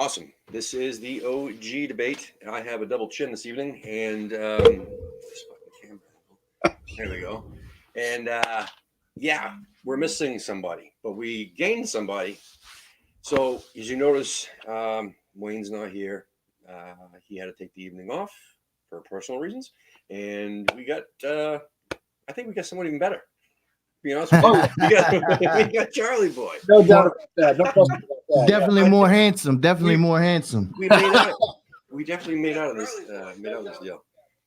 Awesome. This is the OG debate. I have a double chin this evening, and this fucking camera. There we go. And yeah, we're missing somebody, but we gained somebody. So as you notice, Wayne's not here. He had to take the evening off for personal reasons, and we got. I think we got someone even better. To be honest with you, we got Charlie Boy. No doubt about that. No question about that. Definitely more handsome. Definitely more handsome. We made out. We definitely made out of this. Made out of this deal.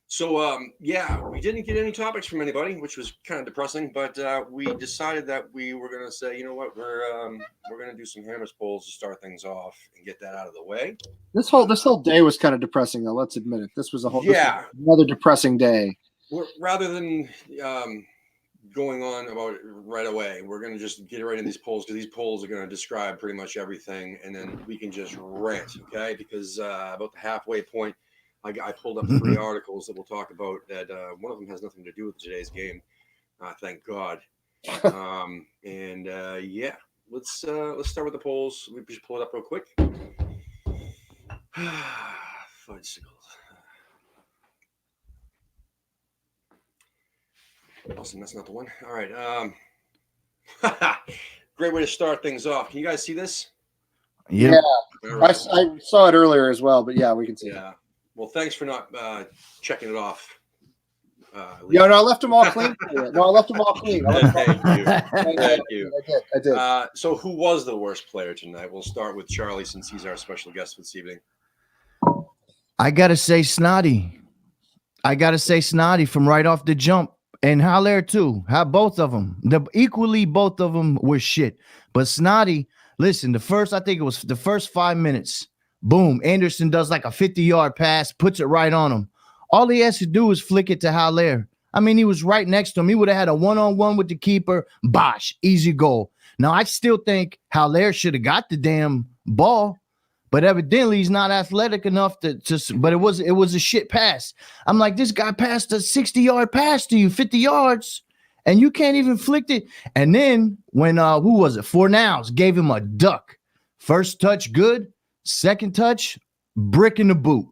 So yeah, we didn't get any topics from anybody, which was kind of depressing. But we decided that we were going to say, you know what, we're going to do some hammers polls to start things off and get that out of the way. This whole day was kind of depressing, though. Let's admit it. This was another depressing day. Rather than going on about it right away, we're going to just get right in these polls because these polls are going to describe pretty much everything, and then we can just rant, okay? Because about the halfway point, I pulled up 3 articles that we'll talk about. That one of them has nothing to do with today's game, thank God. And yeah, let's start with the polls. We just pull it up real quick. Fudgesicles. Awesome, that's not the one. All right. Great way to start things off. Can you guys see this? Yeah. Right. I saw it earlier as well, but yeah, we can see it. Well, thanks for not checking it off. No, I left them all clean. No, I left them all clean. Thank you. Thank you. I did. So who was the worst player tonight? We'll start with Charlie since he's our special guest this evening. I got to say Snotty. From right off the jump. And Haller too. How both of them. Both of them were shit. But Snotty, listen, I think it was the first 5 minutes. Boom. Anderson does like a 50-yard pass, puts it right on him. All he has to do is flick it to Haller. I mean, he was right next to him. He would have had a one-on-one with the keeper. Bosh, easy goal. Now, I still think Haller should have got the damn ball. But evidently he's not athletic enough to but it was a shit pass. I'm like, this guy passed a 60-yard pass to you, 50 yards, and you can't even flick it. And then when who was it? Fornals gave him a duck. First touch, good. Second touch, brick in the boot.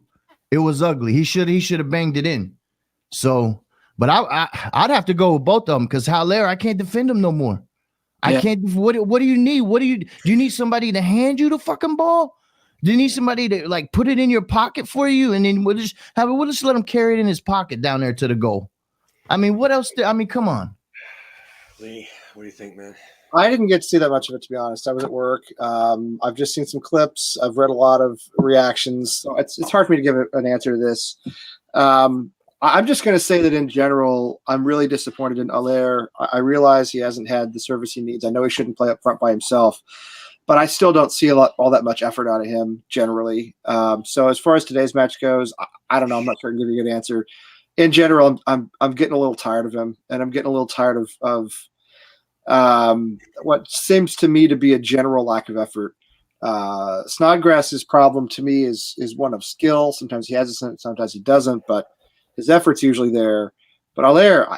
It was ugly. He should have banged it in. So, but I'd have to go with both of them because Haller, I can't defend him no more. I can't. What do you need? Do you need somebody to hand you the fucking ball? Do you need somebody to like put it in your pocket for you, and then we'll just let him carry it in his pocket down there to the goal? I mean, what else? Come on. Lee, what do you think, man? I didn't get to see that much of it, to be honest. I was at work. I've just seen some clips. I've read a lot of reactions. So it's hard for me to give an answer to this. I'm just going to say that in general, I'm really disappointed in Haller. I realize he hasn't had the service he needs. I know he shouldn't play up front by himself. But I still don't see all that much effort out of him generally. So as far as today's match goes, I don't know. I'm not sure I can give you a good answer. In general, I'm getting a little tired of him, and I'm getting a little tired of what seems to me to be a general lack of effort. Snodgrass's problem to me is one of skill. Sometimes he has it, sometimes he doesn't, but his effort's usually there. But Haller,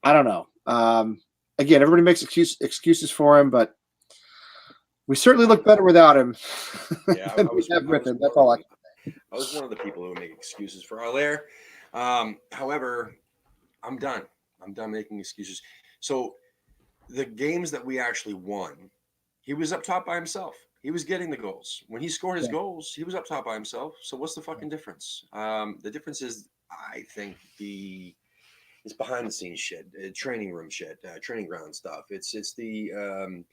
I don't know. Again, everybody makes excuses for him, but we certainly look better without him than we have with him. That's all I can say. I was one of the people who would make excuses for Haller. However, I'm done. I'm done making excuses. So the games that we actually won, he was up top by himself. He was getting the goals. When he scored his goals, he was up top by himself. So what's the fucking difference? The difference is, I think, it's behind the scenes shit, training room shit, training ground stuff. It's the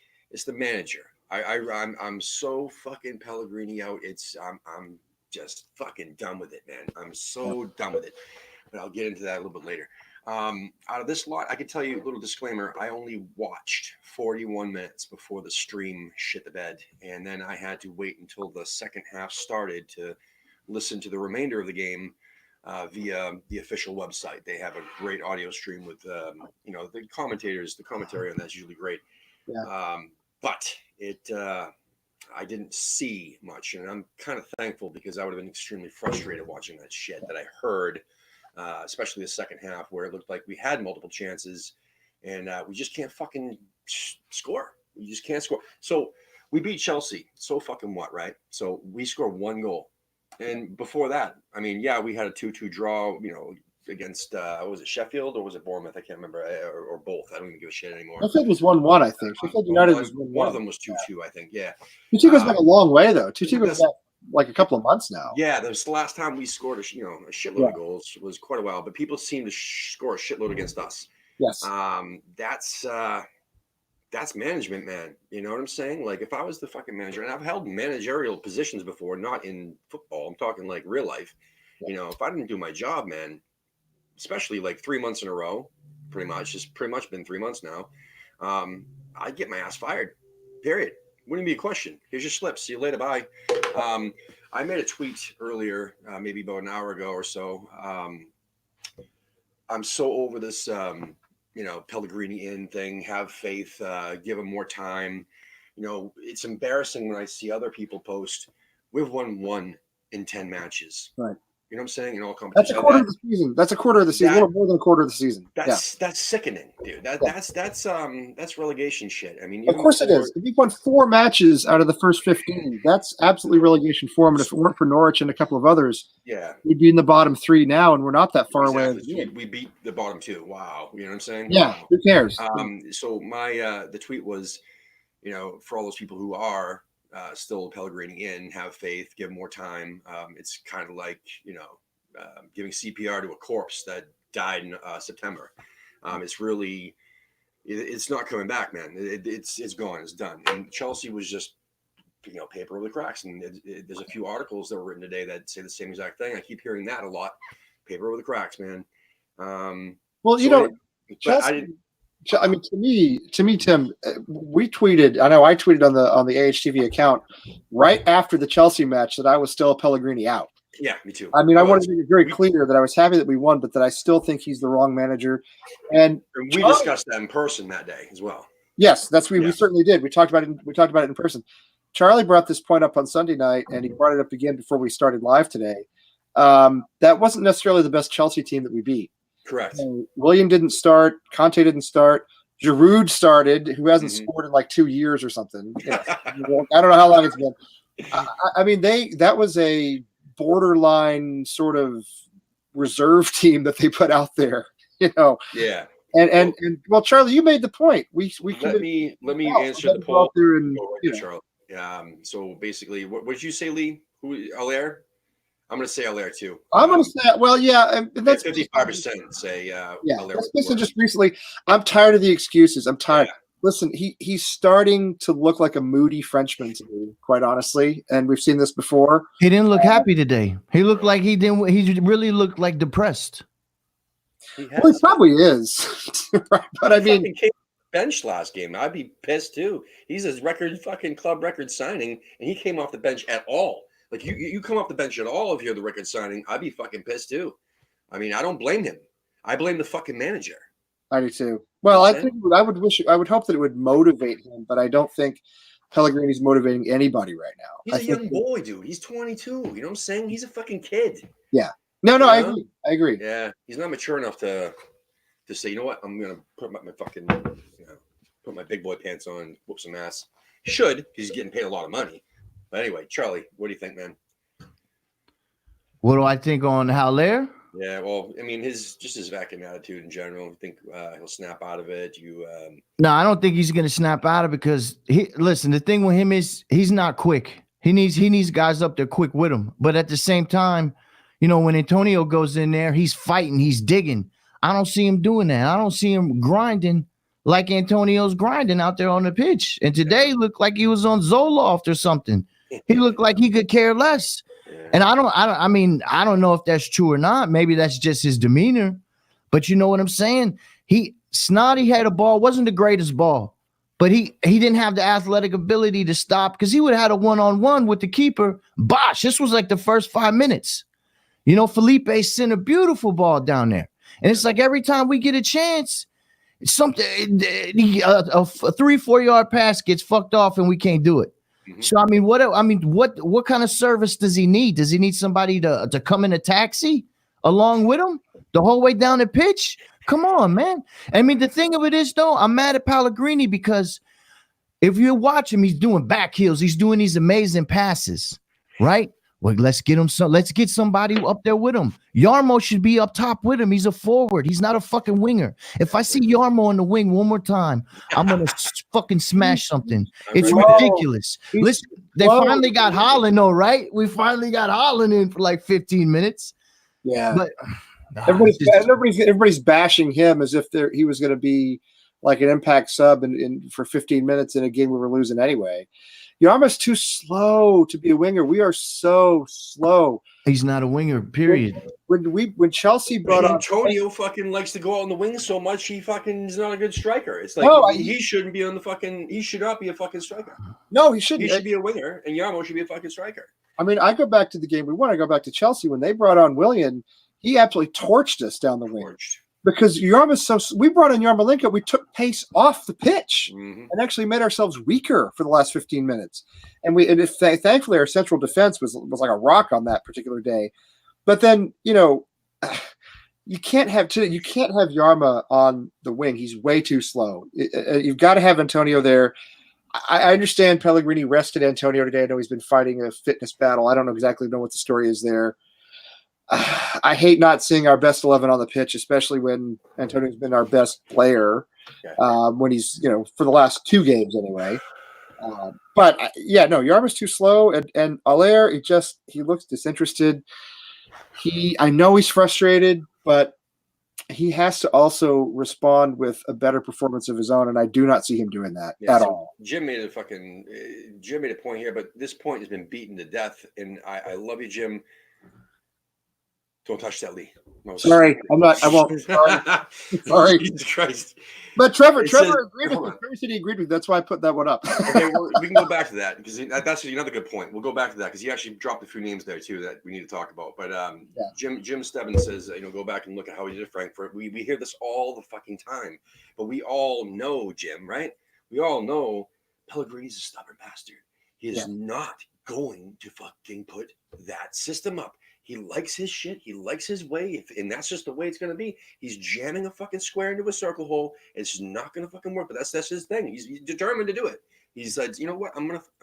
manager. I'm so fucking Pellegrini out. I'm just fucking done with it, man. I'm so done with it. But I'll get into that a little bit later. Out of this lot, I can tell you a little disclaimer. I only watched 41 minutes before the stream shit the bed, and then I had to wait until the second half started to listen to the remainder of the game via the official website. They have a great audio stream with the commentators. The commentary on that's usually great. Yeah. But I didn't see much, and I'm kind of thankful because I would have been extremely frustrated watching that shit that I heard, especially the second half where it looked like we had multiple chances and we just can't fucking score. We just can't score. So we beat Chelsea. So fucking what, right? So we scored 1 goal. And before that, I mean, yeah, we had a 2-2 draw, against was it Sheffield or was it Bournemouth? I can't remember, or both. I don't even give a shit anymore. Sheffield was 1-1, I think. Sheffield United was 1-1. One of them was 2-2, I think. Yeah. 2-2 goes back a long way, though. 2-2 goes back like a couple of months now. Yeah, that was the last time we scored a shitload of goals. It was quite a while, but people seem to score a shitload against us. Yes. That's management, man. You know what I'm saying? Like, if I was the fucking manager, and I've held managerial positions before, not in football, I'm talking like real life. If I didn't do my job, man, especially like 3 months in a row, pretty much been 3 months now, I'd get my ass fired, period. Wouldn't be a question. Here's your slip. See you later. Bye. I made a tweet earlier, maybe about an hour ago or so. I'm so over this, Pellegrini in thing. Have faith. Give him more time. It's embarrassing when I see other people post, we've won 1 in 10 matches. Right. You know what I'm saying? In all That's competitions. a quarter of the season. That's a quarter of the season. A little more than a quarter of the season. That's sickening, dude. That's relegation shit. I mean, of course it is. If you won 4 matches out of the first 15, that's absolutely relegation form. And if it weren't for Norwich and a couple of others, we'd be in the bottom 3 now, and we're not that far away. We beat the bottom 2. Wow. You know what I'm saying? Yeah. Wow. Who cares? So my the tweet was, for all those people who are still Pellegrini in, have faith, give more time. It's kind of like, giving CPR to a corpse that died in September. It's really, it's not coming back, man. It's gone. It's done. And Chelsea was just, paper over the cracks. And there's a few articles that were written today that say the same exact thing. I keep hearing that a lot. Paper over the cracks, man. Chelsea, to me, Tim, we tweeted. I know I tweeted on the AHTV account right after the Chelsea match that I was still Pellegrini out. Yeah, me too. I mean, I wanted to make it very clear that I was happy that we won, but that I still think he's the wrong manager. And we discussed that in person that day as well. Yes, we certainly did. We talked about it in person. Charlie brought this point up on Sunday night, and he brought it up again before we started live today. That wasn't necessarily the best Chelsea team that we beat. Correct. William didn't start. Conte didn't start. Giroud started, who hasn't scored in like 2 years or something. I don't know how long it's been. I mean, that was a borderline sort of reserve team that they put out there, Yeah. And well, Charlie, you made the point. We let me answer the poll. Charlie. So basically, what did you say, Lee? Who, Allaire? I'm going to say Allaire too. I'm going to say, well, yeah, that's 55%. Say, Allaire. That's just recently. I'm tired of the excuses. I'm tired. Yeah. Listen, he's starting to look like a moody Frenchman to me, quite honestly, and we've seen this before. He didn't look happy today. He looked like he didn't. He really looked like depressed. He probably is, right? But I mean, he came bench last game. I'd be pissed too. He's his club record signing, and he came off the bench at all. Like you come off the bench at all if you're the record signing. I'd be fucking pissed too. I mean, I don't blame him. I blame the fucking manager. I do too. Well, I think I would hope that it would motivate him, but I don't think Pellegrini's motivating anybody right now. He's a young boy, dude. He's 22. You know what I'm saying? He's a fucking kid. Yeah. No, I agree. Yeah, he's not mature enough to say, you know what, I'm gonna put my fucking, put my big boy pants on, whoop some ass. He should, because he's getting paid a lot of money. But anyway, Charlie, what do you think, man? What do I think on Haller? Yeah, well, I mean, his fucking attitude in general. You think he'll snap out of it? No, I don't think he's gonna snap out of it because listen. The thing with him is he's not quick. He needs guys up there quick with him. But at the same time, when Antonio goes in there, he's fighting, he's digging. I don't see him doing that. I don't see him grinding like Antonio's grinding out there on the pitch. And today looked like he was on Zoloft or something. He looked like he could care less. And I don't know if that's true or not. Maybe that's just his demeanor. But you know what I'm saying? Snoddy had a ball, wasn't the greatest ball, but he didn't have the athletic ability to stop because he would have had a one-on-one with the keeper. Bosh, this was like the first 5 minutes. Felipe sent a beautiful ball down there. And it's like every time we get a chance, a 3-4 yard pass gets fucked off and we can't do it. Mm-hmm. So what kind of service does he need? Does he need somebody to come in a taxi along with him the whole way down the pitch? Come on, man. I mean, the thing of it is, though, I'm mad at Pellegrini because If you watch him, he's doing back heels. He's doing these amazing passes, right? Well, let's get him let's get somebody up there with him. Yarmo should be up top with him. He's a forward. He's not a fucking winger. If I see Yarmo on the wing one more time, I'm gonna fucking smash something. It's ridiculous. Listen, they finally got Holland, though, right? We finally got Holland in for like 15 minutes. Yeah, But everybody's bashing him as if he was going to be like an impact sub for 15 minutes in a game we were losing anyway. Yarmo's too slow to be a winger. We are so slow. He's not a winger, period. When Chelsea brought on Antonio fucking likes to go out on the wing so much, he fucking is not a good striker. It's like No, he shouldn't be on the fucking. He should not be a fucking striker. No, he shouldn't. He should be a winger, and Yarmo should be a fucking striker. I mean, I go back to the game we won. I go back to Chelsea when they brought on Willian. He absolutely torched us down the wing. Because Yarmo's we brought in Yarmolenko, we took pace off the pitch and actually made ourselves weaker for the last 15 minutes. And thankfully our central defense was like a rock on that particular day. But then, you can't have Yarmo on the wing. He's way too slow. You've got to have Antonio there. I understand Pellegrini rested Antonio today. I know he's been fighting a fitness battle. I don't exactly know what the story is there. I hate not seeing our best 11 on the pitch, especially when Antonio's been our best player when he's, for the last 2 games anyway. But Yarmo's too slow, and Haller, he looks disinterested. I know he's frustrated, but he has to also respond with a better performance of his own, and I do not see him doing that at all. Jim made a point here, but this point has been beaten to death, and I love you, Jim. Don't touch that, Lee. No, sorry, I'm not. I won't. Sorry. Jesus Christ. But Trevor agreed with me. Trevor said he agreed with me. That's why I put that one up. Okay, we can go back to that because that's another good point. We'll go back to that because he actually dropped a few names there too that we need to talk about. But Jim Stebbins says, go back and look at how he did at Frankfurt. We hear this all the fucking time, but we all know, Jim, right? We all know Pellegrini's a stubborn bastard. He is not going to fucking put that system up. He likes his shit. He likes his way. And that's just the way it's going to be. He's jamming a fucking square into a circle hole. It's not going to fucking work, but that's his thing. He's determined to do it. He said, you know what?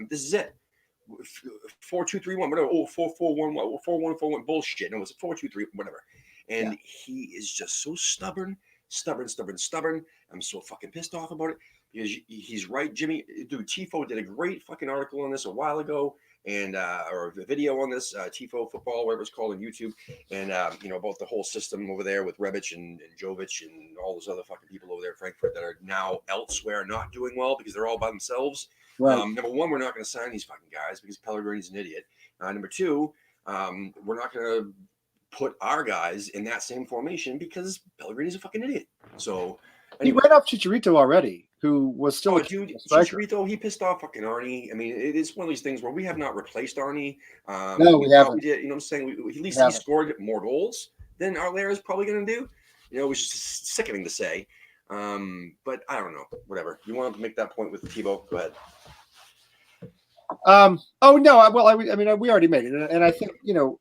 This is it. 4-2-3-1, whatever. 4-4-1, 4-1-4-1, bullshit. No, it's a 4-2-3, whatever. And he is just so stubborn. I'm so fucking pissed off about it because he's right, Jimmy. Dude, Tifo did a great fucking article on this a while ago. And or a video on this Tifo football, whatever it's called on YouTube, and about the whole system over there with Rebic and Jovic and all those other fucking people over there at Frankfurt that are now elsewhere not doing well because they're all by themselves. Right. Number one, we're not going to sign these fucking guys because Pellegrini's an idiot. Number two, we're not going to put our guys in that same formation because Pellegrini's a fucking idiot. So anyway. He ran off Chicharito already, who was still a dude. Chicharito, he pissed off fucking Arnie. I mean, it's one of these things where we have not replaced Arnie. No, we haven't. Did, you know what I'm saying? At least he scored more goals than Haller is probably going to do. Which is sickening to say. But I don't know. Whatever. You want to make that point with Thibaut? Go ahead. Oh no. Well, I mean, we already made it, and I think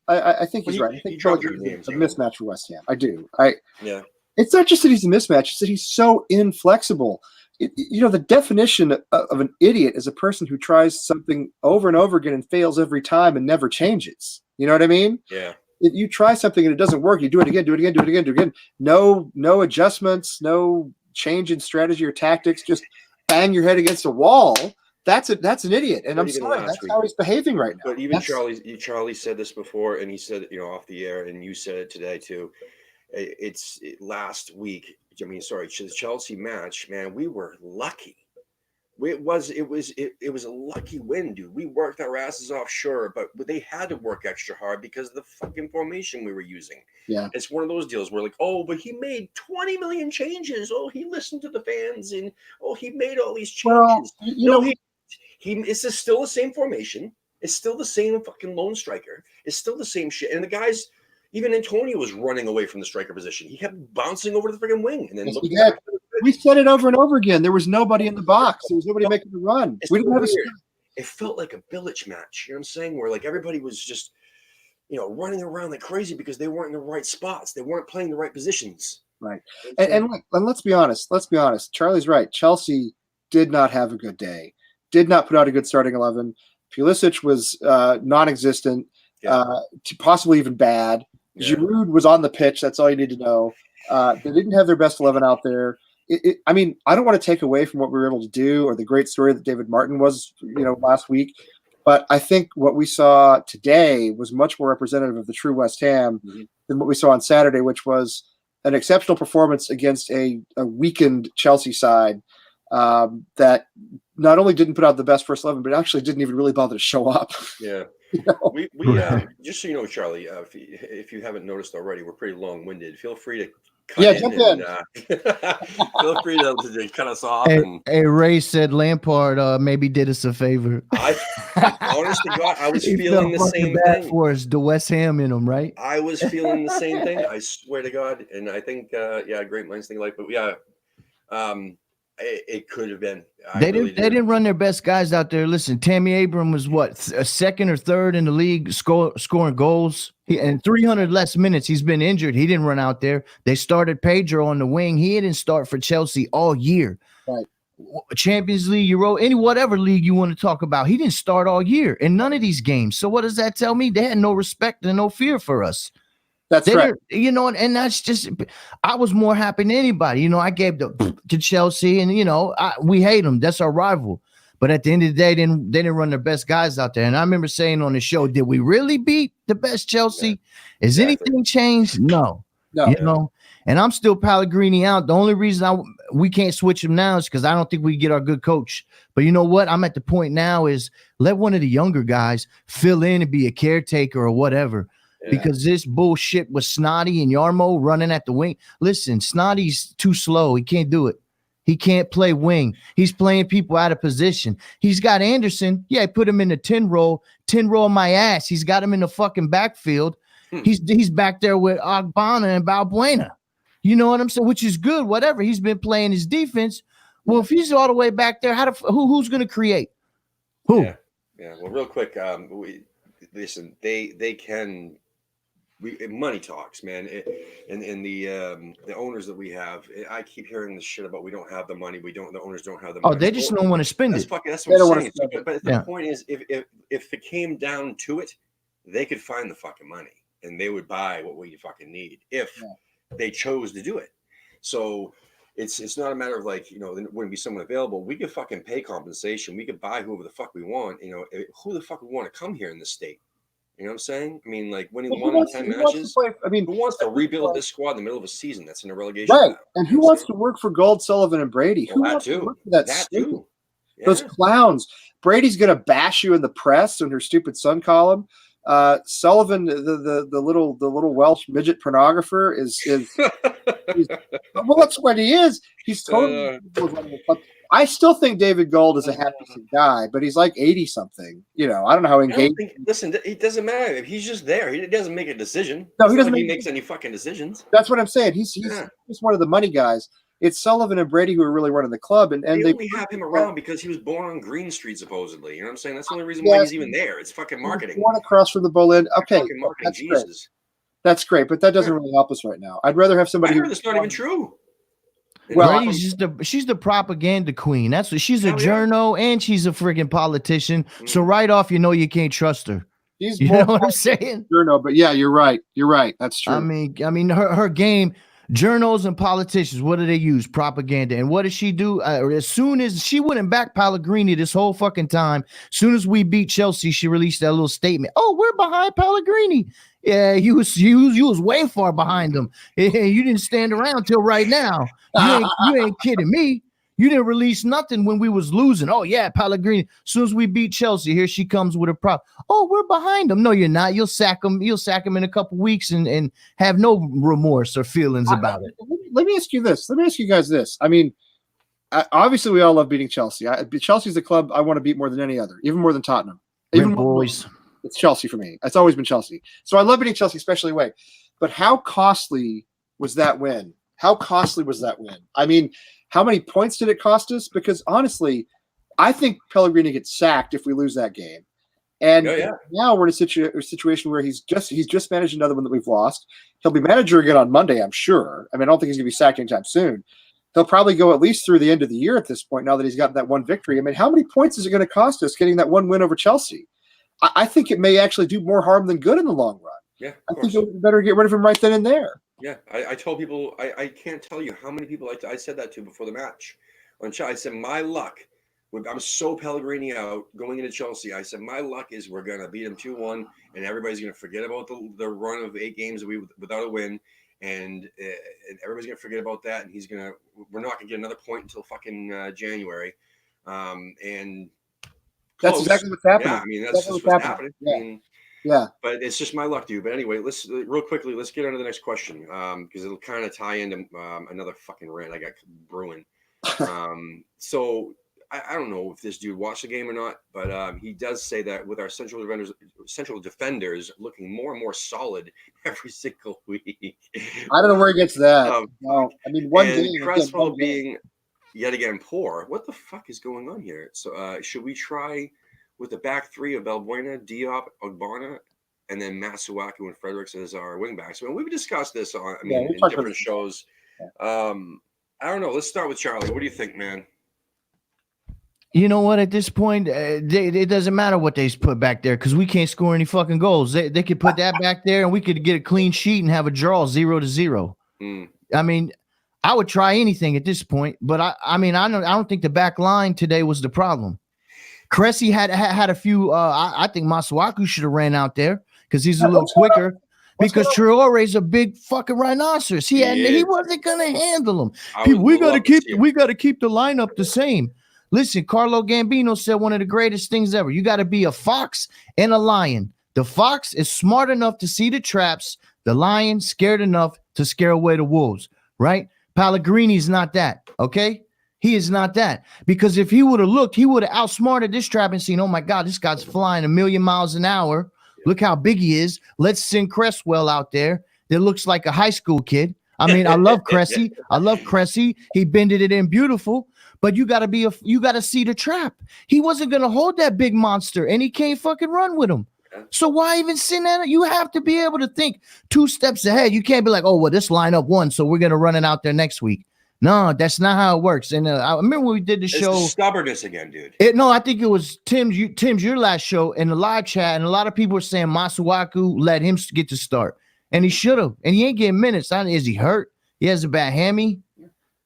I think he's right. I think it's a mismatch for West Ham. I do. Yeah. It's not just that he's a mismatch; it's that he's so inflexible. The definition of an idiot is a person who tries something over and over again and fails every time and never changes. You know what I mean? Yeah. If you try something and it doesn't work, you do it again, do it again, do it again, do it again. No adjustments, no change in strategy or tactics. Just bang your head against a wall. That's an idiot. And I'm sorry, that's how he's behaving right now. But even Charlie said this before, and he said it, off the air, and you said it today too. It's last week. The Chelsea match, man, we were lucky. It was a lucky win, dude. We worked our asses off, sure, but they had to work extra hard because of the fucking formation we were using. Yeah, it's one of those deals where but he made 20 million changes. Oh, he listened to the fans, and he made all these changes. Well, it's still the same formation. It's still the same fucking lone striker. It's still the same shit, and the guys. Even Antonio was running away from the striker position. He kept bouncing over to the freaking wing. And then we said it over and over again. There was nobody in the box. There was nobody making the run. We didn't have It felt like a village match. You know what I'm saying? Where everybody was just, running around like crazy because they weren't in the right spots. They weren't playing the right positions. Right. And let's be honest. Charlie's right. Chelsea did not have a good day. did not put out a good starting 11. Pulisic was non-existent, possibly even bad. Yeah. Giroud was on the pitch. That's all you need to know. They didn't have their best 11 out there. I mean, I don't want to take away from what we were able to do or the great story that David Martin was, last week. But I think what we saw today was much more representative of the true West Ham than what we saw on Saturday, which was an exceptional performance against a weakened Chelsea side that not only didn't put out the best first 11, but actually didn't even really bother to show up. Yeah. We just so you know, Charlie, if you haven't noticed already, we're pretty long-winded. Feel free to jump in. Feel free to cut us off. Hey, Ray said Lampard maybe did us a favor. Honest to God, I was feeling the same thing. For us, the West Ham in him, right? I was feeling the same thing. I swear to God, and I think, great minds think alike. But it could have been. They didn't run their best guys out there. Listen, Tammy Abraham was a second or third in the league scoring goals. And 300 less minutes. He's been injured. He didn't run out there. They started Pedro on the wing. He didn't start for Chelsea all year. Right. Champions League, Euro, whatever league you want to talk about. He didn't start all year in none of these games. So what does that tell me? They had no respect and no fear for us. That's right. And that's just, I was more happy than anybody. I gave to Chelsea, and we hate them. That's our rival. But at the end of the day, they didn't run their best guys out there. And I remember saying on the show, did we really beat the best Chelsea? Yeah, Has anything changed? No. And I'm still Pellegrini out. The only reason we can't switch him now is because I don't think we get our good coach. But you know what? I'm at the point now is let one of the younger guys fill in and be a caretaker or whatever. Yeah. Because this bullshit with Snoddy and Yarmo running at the wing. Listen, Snoddy's too slow. He can't do it. He can't play wing. He's playing people out of position. He's got Anderson. Yeah, put him in the 10 roll my ass. He's got him in the fucking backfield. He's back there with Agbana and Balbuena. You know what I'm saying? Which is good, whatever. He's been playing his defense. Well, if he's all the way back there, who's going to create? Who? Yeah. Well, real quick, listen, they can. Money talks, man, and the owners that we have. I keep hearing this shit about we don't have the money. The owners don't have the money. Oh, they just don't want to spend it. That's what I'm saying. But the point is, if it came down to it, they could find the fucking money and they would buy what we fucking need if they chose to do it. So it's not a matter of like, there wouldn't be someone available. We could fucking pay compensation. We could buy whoever the fuck we want. Who the fuck would want to come here in this state? You know what I'm saying? I mean, like winning 1 in 10 matches. Who wants to rebuild this squad in the middle of a season that's in a relegation? Right. And who wants to work for Gold, Sullivan, and Brady? Who wants to work for that too? Yeah. Those clowns. Brady's gonna bash you in the press in her stupid Sun column. Sullivan, the little Welsh midget pornographer, is well, that's what he is. He's totally. I still think David Gold is a half-decent guy, but he's like 80-something. I don't know how engaged. Listen, it doesn't matter if he's just there. He doesn't make a decision. No, he doesn't. He makes any fucking decisions. That's what I'm saying. He's one of the money guys. It's Sullivan and Brady who are really running the club, and they only have him around because he was born on Green Street, supposedly. You know what I'm saying? That's the only reason why he's even there. It's fucking marketing. One across from the Boleyn. Okay, fucking marketing. That's Jesus, great. That's great, but that doesn't really help us right now. I'd rather have somebody. I heard that's not even true. Well, she's the propaganda queen. That's what she's a journo and she's a freaking politician. So right off, you can't trust her. You know what I'm saying? Journo, but yeah, you're right. You're right. That's true. I mean, her game. Journals and politicians, what do they use? Propaganda. And what does she do? As soon as she wouldn't back Pellegrini this whole fucking time, as soon as we beat Chelsea, she released that little statement. Oh, we're behind Pellegrini. Yeah, you was way far behind them. You didn't stand around till right now. You ain't kidding me. You didn't release nothing when we was losing. Oh, yeah, Pellegrini. As soon as we beat Chelsea, here she comes with a prop. Oh, we're behind them. No, you're not. You'll sack them. You'll sack them in a couple weeks and have no remorse or feelings about it. Let me ask you this. Let me ask you guys this. I mean, obviously we all love beating Chelsea. Chelsea's the club I want to beat more than any other, even more than Tottenham. Even boys. It's Chelsea for me. It's always been Chelsea. So I love beating Chelsea, especially away. But how costly was that win? How costly was that win? I mean, how many points did it cost us? Because honestly, I think Pellegrini gets sacked if we lose that game. And now we're in a situation where he's just managed another one that we've lost. He'll be manager again on Monday, I'm sure. I mean, I don't think he's going to be sacked anytime soon. He'll probably go at least through the end of the year at this point. Now that he's got that one victory, I mean, how many points is it going to cost us getting that one win over Chelsea? I think it may actually do more harm than good in the long run. Yeah, I think we better get rid of him right then and there. Yeah, I told people, I can't tell you how many people I said that to before the match. I said, my luck, I'm so Pellegrini out going into Chelsea. I said, my luck is we're going to beat him 2-1, and everybody's going to forget about the run of 8 games without a win, and everybody's going to forget about that, and we're not going to get another point until fucking January. And that's exactly what's happening. Yeah, I mean, that's just what's happening. Yeah. I mean, yeah, but it's just my luck, dude. But anyway, let's real quickly, let's get on to the next question, because it'll kind of tie into another fucking rant I got brewing. So I don't know if this dude watched the game or not, but he does say that with our central defenders looking more and more solid every single week. I don't know where he gets that. No, I mean, one game. Cresswell being yet again poor. What the fuck is going on here? So should we try with the back three of Balbuena, Diop, Ogbonna, and then Masuaku and Fredericks as our wingbacks? I mean, we've discussed this in different shows. I don't know. Let's start with Charlie. What do you think, man? You know what? At this point, it doesn't matter what they put back there because we can't score any fucking goals. They could put that back there and we could get a clean sheet and have a draw 0-0. I mean, I would try anything at this point, but I don't think the back line today was the problem. Cressy had a few. I think Masuaku should have ran out there because he's a little quicker. Because Traore's a big fucking rhinoceros. He wasn't gonna handle him. We gotta keep the lineup the same. Listen, Carlo Gambino said one of the greatest things ever. You got to be a fox and a lion. The fox is smart enough to see the traps. The lion scared enough to scare away the wolves. Right? Pellegrini's not that. Okay. He is not that, because if he would have looked, he would have outsmarted this trap and seen, oh my God, this guy's flying 1,000,000 miles an hour. Look how big he is. Let's send Cresswell out there that looks like a high school kid. I mean, I love Cressy. He bended it in beautiful, but you got to see the trap. He wasn't going to hold that big monster and he can't fucking run with him. So why even send that? You have to be able to think 2 steps ahead. You can't be like, oh, well, this lineup won, so we're going to run it out there next week. No, that's not how it works. And I remember when we did the show. It's stubbornness again, dude. I think it was Tim's your last show in the live chat, and a lot of people were saying Masuaku let him get to start, and he should have. And he ain't getting minutes. Is he hurt? He has a bad hammy.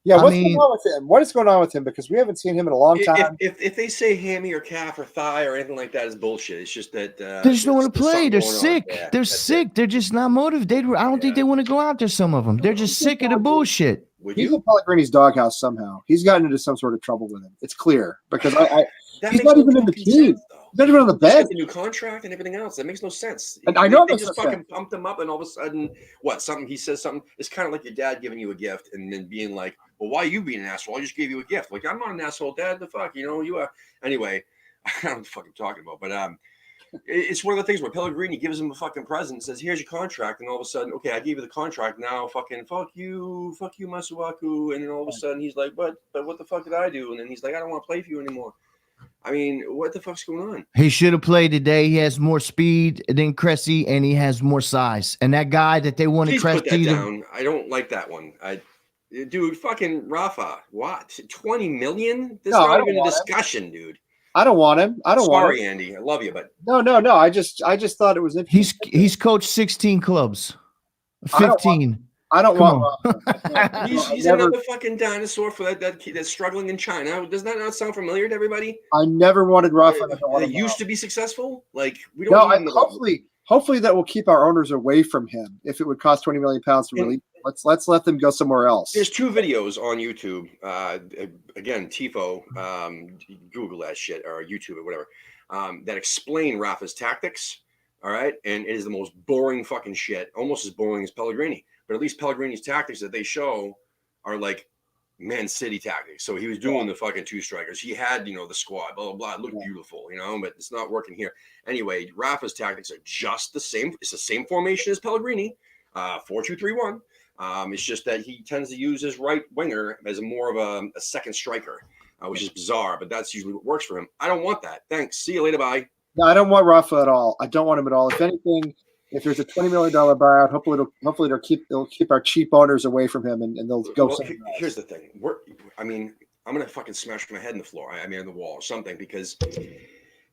Yeah, what's going on with him? What is going on with him? Because we haven't seen him in a long time. If they say hammy or calf or thigh or anything like that, is bullshit. It's just that they just don't want to play. They're sick. Yeah, they're sick. They're just not motivated. I don't think they want to go out there. Some of them. They're just sick of the bullshit. He's in Pellegrini's doghouse somehow. He's gotten into some sort of trouble with him. It's clear because he's not even in the team. He's not even on the bench. The new contract and everything else. That makes no sense. And I know they just fucking pumped him up, and all of a sudden, he says something. It's kind of like your dad giving you a gift and then being like, "Well, why are you being an asshole? I just gave you a gift." Like, I'm not an asshole, Dad. The fuck, you are. Anyway, I don't know what the fuck I'm talking about, but it's one of the things where Pellegrini gives him a fucking present, says, "Here's your contract," and all of a sudden, okay, I gave you the contract. Now, fucking fuck you, Masuaku, and then all of a sudden he's like, "But what the fuck did I do?" And then he's like, "I don't want to play for you anymore." I mean, what the fuck's going on? He should have played today. He has more speed than Cressy, and he has more size. And that guy that they wanted Cressy put that down. I don't like that one. Dude, fucking Rafa, what? 20 million? This is not even a discussion, dude. I don't want him. Sorry, Andy. I love you, but no. I just thought it was interesting. He's coached 16 clubs. 15. I don't want Rafa. He's another fucking dinosaur for that's struggling in China. Does that not sound familiar to everybody? I never wanted Rafa. They used to be successful. Like, we don't. No, hopefully that will keep our owners away from him. If it would cost 20 million pounds to release, let's let them go somewhere else. There's 2 videos on YouTube. Again, Tifo, Google that shit or YouTube or whatever, that explain Rafa's tactics. All right, and it is the most boring fucking shit, almost as boring as Pellegrini. But at least Pellegrini's tactics that they show are like Man City tactics. So he was doing the fucking 2 strikers. He had, the squad, blah, blah, blah. It looked beautiful, but it's not working here. Anyway, Rafa's tactics are just the same. It's the same formation as Pellegrini, 4-2-3-1. It's just that he tends to use his right winger as more of a second striker, which is bizarre, but that's usually what works for him. I don't want that. Thanks. See you later. Bye. No, I don't want Rafa at all. I don't want him at all. If anything, if there's a $20 million buyout, hopefully they'll keep our cheap owners away from him, and they'll go. Well, here's the thing. I'm gonna fucking smash my head in the floor. I mean, on the wall or something, because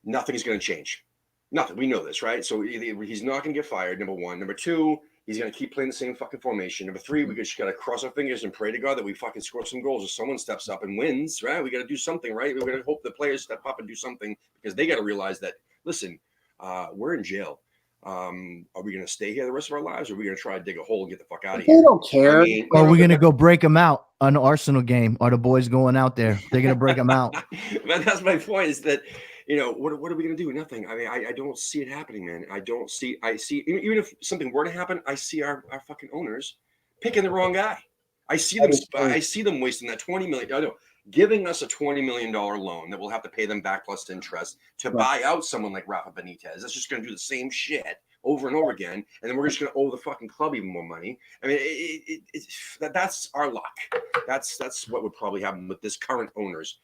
nothing's gonna change. Nothing. We know this, right? So he's not gonna get fired. Number one. Number two, he's gonna keep playing the same fucking formation. Number three, we just gotta cross our fingers and pray to God that we fucking score some goals, or someone steps up and wins, right? We gotta do something, right? We gotta hope the players step up and do something, because they gotta realize that, listen, we're in jail. Are we going to stay here the rest of our lives, or are we going to try to dig a hole and get the fuck out of here? They don't care. I mean, or are we going to go break them out on the Arsenal game? Are the boys going out there? They're going to break them out. But that's my point, is that, what are we going to do? Nothing. I mean, I don't see it happening, man. I see, even if something were to happen, I see our fucking owners picking the wrong guy. I see them wasting that $20 million. I know, giving us a $20 million loan that we'll have to pay them back plus interest to buy out someone like Rafa Benitez. That's just going to do the same shit over and over again, and then we're just going to owe the fucking club even more money. I mean, that's our luck. That's what would probably happen with this current owners.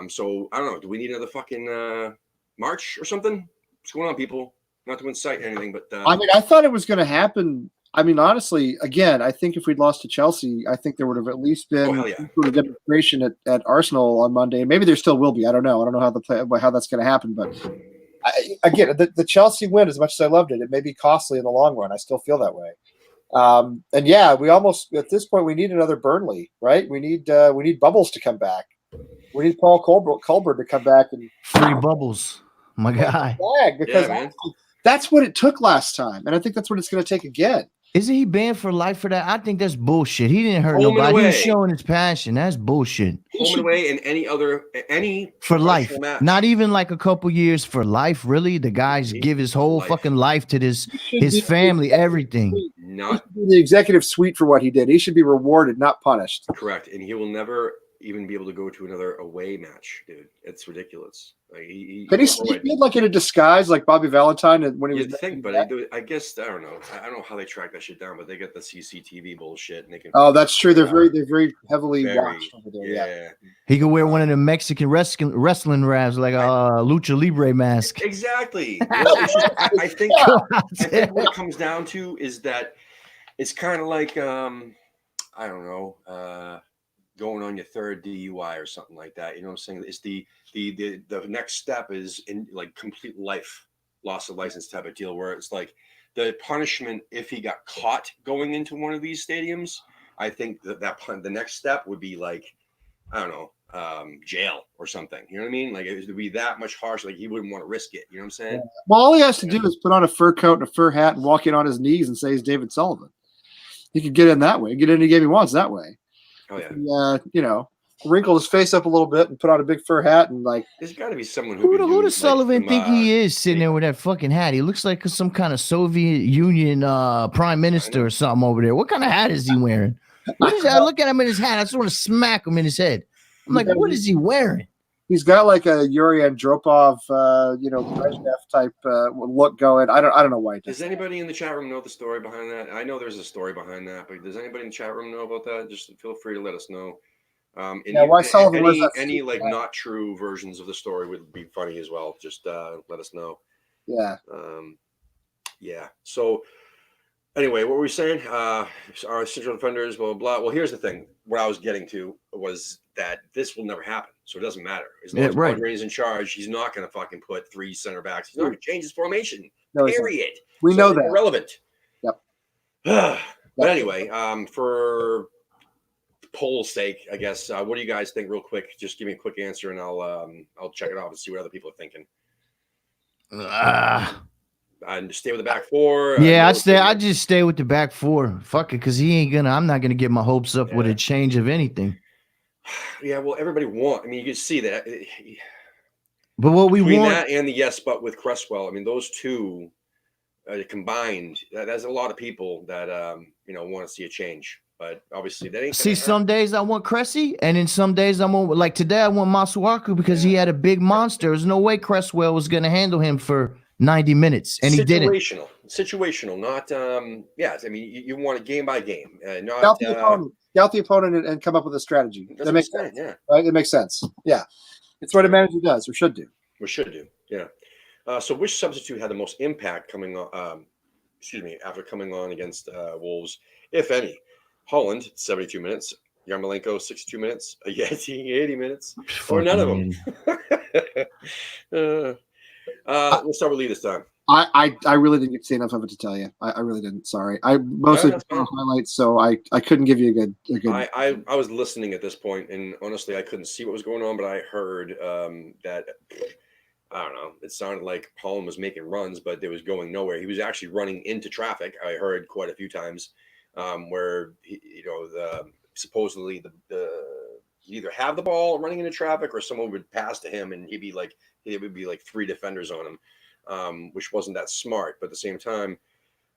So I don't know. Do we need another fucking March or something? What's going on, people? Not to incite anything, but I mean, I thought it was going to happen. I mean, honestly, again, I think if we'd lost to Chelsea, I think there would have at least been a demonstration at Arsenal on Monday. Maybe there still will be. I don't know. I don't know how that's going to happen. But again, the Chelsea win, as much as I loved it, it may be costly in the long run. I still feel that way. And yeah, we almost at this point we need another Burnley, right? We need Bubbles to come back. We need Paul Colbert to come back and free Bubbles, my guy. Because that's what it took last time, and I think that's what it's going to take again. Isn't he banned for life for that? I think that's bullshit. He didn't hurt nobody. He was showing his passion. That's bullshit. Home and away and any for life. Match. Not even like a couple years for life. Really, the guys give his whole fucking life to his family, everything. Not the executive suite for what he did. He should be rewarded, not punished. Correct, and he will never even be able to go to another away match, dude. It's ridiculous. Like Can he sneak in like in a disguise, like Bobby Valentine when he was? You'd think, but I guess I don't know. I don't know how they track that shit down, but they get the CCTV bullshit, and they can. Oh, that's true. They're very heavily watched over there. Yeah. He could wear one of the Mexican wrestling wraps, like a lucha libre mask. Exactly. I think what it comes down to is that it's kind of like I don't know. Going on your third DUI or something like that. You know what I'm saying? It's the next step is in like complete life loss of license type of deal, where it's like the punishment if he got caught going into one of these stadiums. I think that the next step would be like, I don't know, jail or something. You know what I mean? Like it would be that much harsh. Like he wouldn't want to risk it. You know what I'm saying? Well, all he has to do is put on a fur coat and a fur hat and walk in on his knees and say he's David Sullivan. He could get in that way. Get in any game he wants that way. Oh yeah. Wrinkle his face up a little bit and put on a big fur hat and like. There's got to be someone who does Sullivan think he is sitting there with that fucking hat? He looks like some kind of Soviet Union prime minister or something over there. What kind of hat is he wearing? I look at him in his hat. I just want to smack him in his head. I'm like, what is he wearing? He's got like a Yuri Andropov, Brezhnev type look going. I don't know why. Does anybody in the chat room know the story behind that? I know there's a story behind that, but does anybody in the chat room know about that? Just feel free to let us know. Why Sullivan any like not true versions of the story would be funny as well. Just let us know. Yeah. Yeah. So anyway, what were we saying? Our central defenders, blah, blah, blah. Well, here's the thing. What I was getting to was that this will never happen. So it doesn't matter. As long as Pellegrini's in charge, he's not going to fucking put 3 center backs. He's not going to change his formation. Period. We know that. Irrelevant. Yep. But anyway, for poll's sake, I guess, what do you guys think real quick? Just give me a quick answer and I'll check it off and see what other people are thinking. And stay with the back four. Yeah, I'd just stay with the back four. Fuck it, because I'm not gonna get my hopes up with a change of anything. Yeah, well, everybody I mean, you can see that. But what we between want that and the yes, but with Cresswell, I mean, those two combined, there's a lot of people that want to see a change. But obviously, that ain't. See, some days I want Cressy, and then some days I want, like today, I want Masuaku because he had a big monster. There's no way Cresswell was gonna handle him for 90 minutes, and he didn't. Situational, not I mean, you want it game by game, not scout the opponent and come up with a strategy. That makes sense. Yeah, right. It makes sense. Yeah, it's what a manager does or should do. Yeah. So, which substitute had the most impact coming after coming on against Wolves, if any. Holland 72 minutes, Yarmolenko 62 minutes, Yeti 80 minutes, or none of them. We'll start with Lee this time. I really didn't get to see enough of it to tell you. I really didn't. Sorry. I mostly saw highlights, so I couldn't give you a good. I was listening at this point, and honestly, I couldn't see what was going on, but I heard that I don't know. It sounded like Holland was making runs, but it was going nowhere. He was actually running into traffic. I heard quite a few times where supposedly the he'd either have the ball running into traffic or someone would pass to him, and it would be like 3 defenders on him. Which wasn't that smart, but at the same time,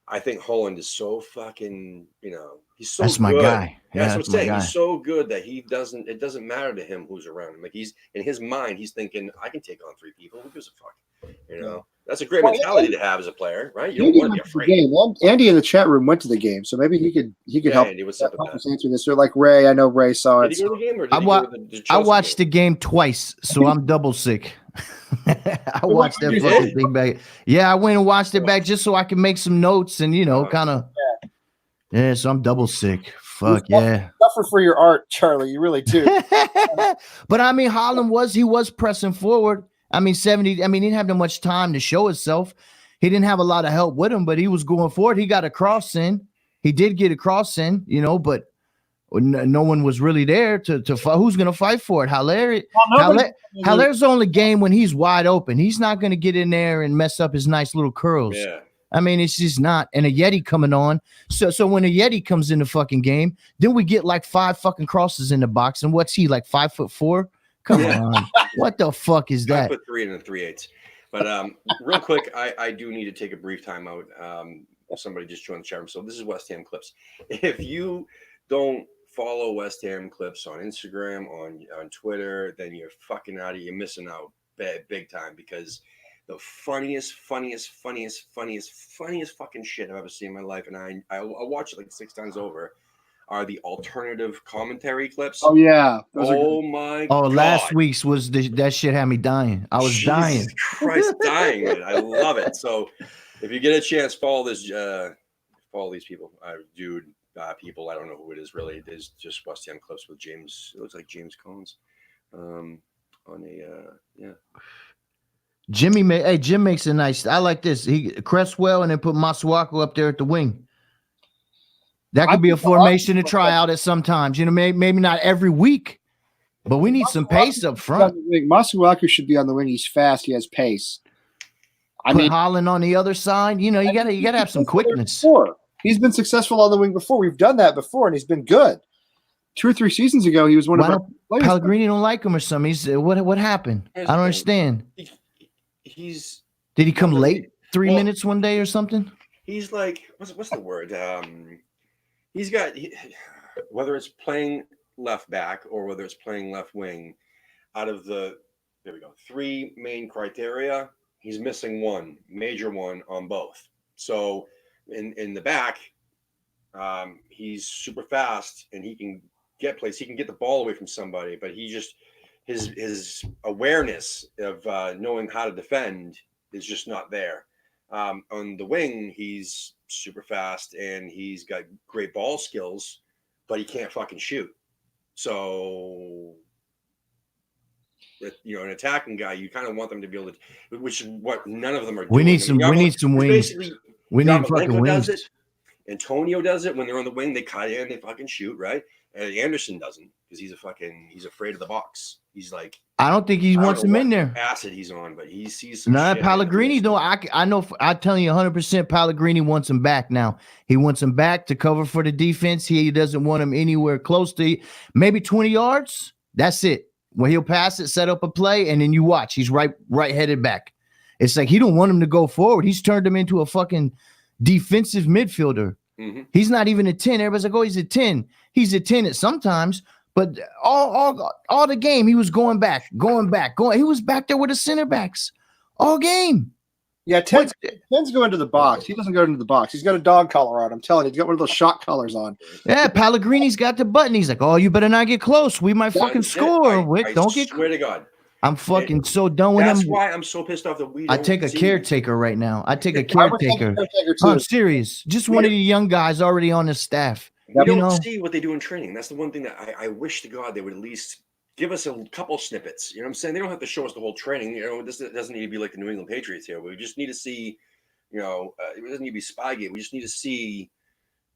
I think Holland is so fucking, he's so that's good. my guy. Yeah, that's what I'm saying. He's so good that it doesn't matter to him who's around him. Like he's in his mind, he's thinking, I can take on 3 people. Who gives a fuck? That's a great mentality to have as a player, right? You don't want to be afraid. Andy in the chat room went to the game, so maybe he could help, Andy, help us answer this. Or like Ray, I know Ray saw it. Did he go to the game or I watched the game twice, so I'm double sick. I watched that fucking thing back. Yeah, I went and watched it back just so I can make some notes and kind of. Yeah, so I'm double sick. Fuck yeah. Suffer for your art, Charlie. You really do. But I mean, Holland was pressing forward. I mean, he didn't have that much time to show himself. He didn't have a lot of help with him, but he was going forward. He got a cross in. He did get a cross in, but no one was really there to fight. Who's going to fight for it? Haller's the only game when he's wide open. He's not going to get in there and mess up his nice little curls. Yeah. I mean, it's just not. And a Yeti coming on. So when a Yeti comes in the fucking game, then we get like 5 fucking crosses in the box. And what's he, like 5'4"? Come on. What the fuck is that? 5'3" and 3/8. But real quick, I do need to take a brief time out. Somebody just joined the chat room. So this is West Ham Clips. If you don't follow West Ham Clips on Instagram, on Twitter, then you're fucking you're missing out big time, because the funniest fucking shit I've ever seen in my life, and I'll watch it like 6 times over, are the alternative commentary clips. Oh yeah. My God. Last week's was that shit had me dying. I was dying. Christ, dying, man. I love it. So if you get a chance, follow these people. Dude. People, I don't know who it is really. It is just West Ham Clips with James. It looks like James Collins. Jim makes a nice. I like this. He Cresswell and then put Masuaku up there at the wing. That could be a formation to try out at sometimes. Maybe not every week, but we need some pace up front. Masuaku should be on the wing. He's fast. He has pace. I mean, Holland on the other side. You gotta have some quickness. He's been successful on the wing before. We've done that before, and he's been good. 2 or 3 seasons ago, he was one of our players. Pellegrini don't like him or something. He's what happened? I don't understand. Did he come late 3 minutes one day or something? He's like, what's the word? He's got whether it's playing left back or whether it's playing left wing. Out of the 3 main criteria, he's missing one major one on both. So. In the back, he's super fast and he can get plays. He can get the ball away from somebody, but he just his awareness of knowing how to defend is just not there. On the wing, he's super fast and he's got great ball skills, but he can't fucking shoot. So, an attacking guy, you kind of want them to be able to, which is what none of them are doing. We need some wings. We need fucking wings. Does it. Antonio does it when they're on the wing. They cut in, they fucking shoot, right? And Anderson doesn't because he's afraid of the box. He's like, I don't think he wants him in there. Acid he's on, but he sees some. No, Pellegrini though. I know. I'm telling you 100%. Pellegrini wants him back now. He wants him back to cover for the defense. He doesn't want him anywhere close to maybe 20 yards. That's it. When he'll pass it, set up a play, and then you watch. He's right headed back. It's like he don't want him to go forward. He's turned him into a fucking defensive midfielder. Mm-hmm. He's not even a 10. Everybody's like, oh, he's a 10. He's a 10 at sometimes, but all the game he was going back. He was back there with the center backs all game. Yeah, 10's go into the box. He doesn't go into the box. He's got a dog collar on. I'm telling you, he's got one of those shot collars on. Yeah, Pellegrini's got the button. He's like, oh, you better not get close. We might fucking score. I swear to God. I'm fucking so done with That's him. why I'm so pissed off that we I don't take a see- caretaker right now. I take a I would take a caretaker. caretaker I'm too. serious. Just We one of don't- the young guys already on the staff. We You don't know? see what they do in training. That's the one thing that I wish to God they would at least give us a couple snippets. You know what I'm saying? They don't have to show us the whole training. You know, this doesn't need to be like the New England Patriots here. We just need to see, you know, it doesn't need to be Spygate. We just need to see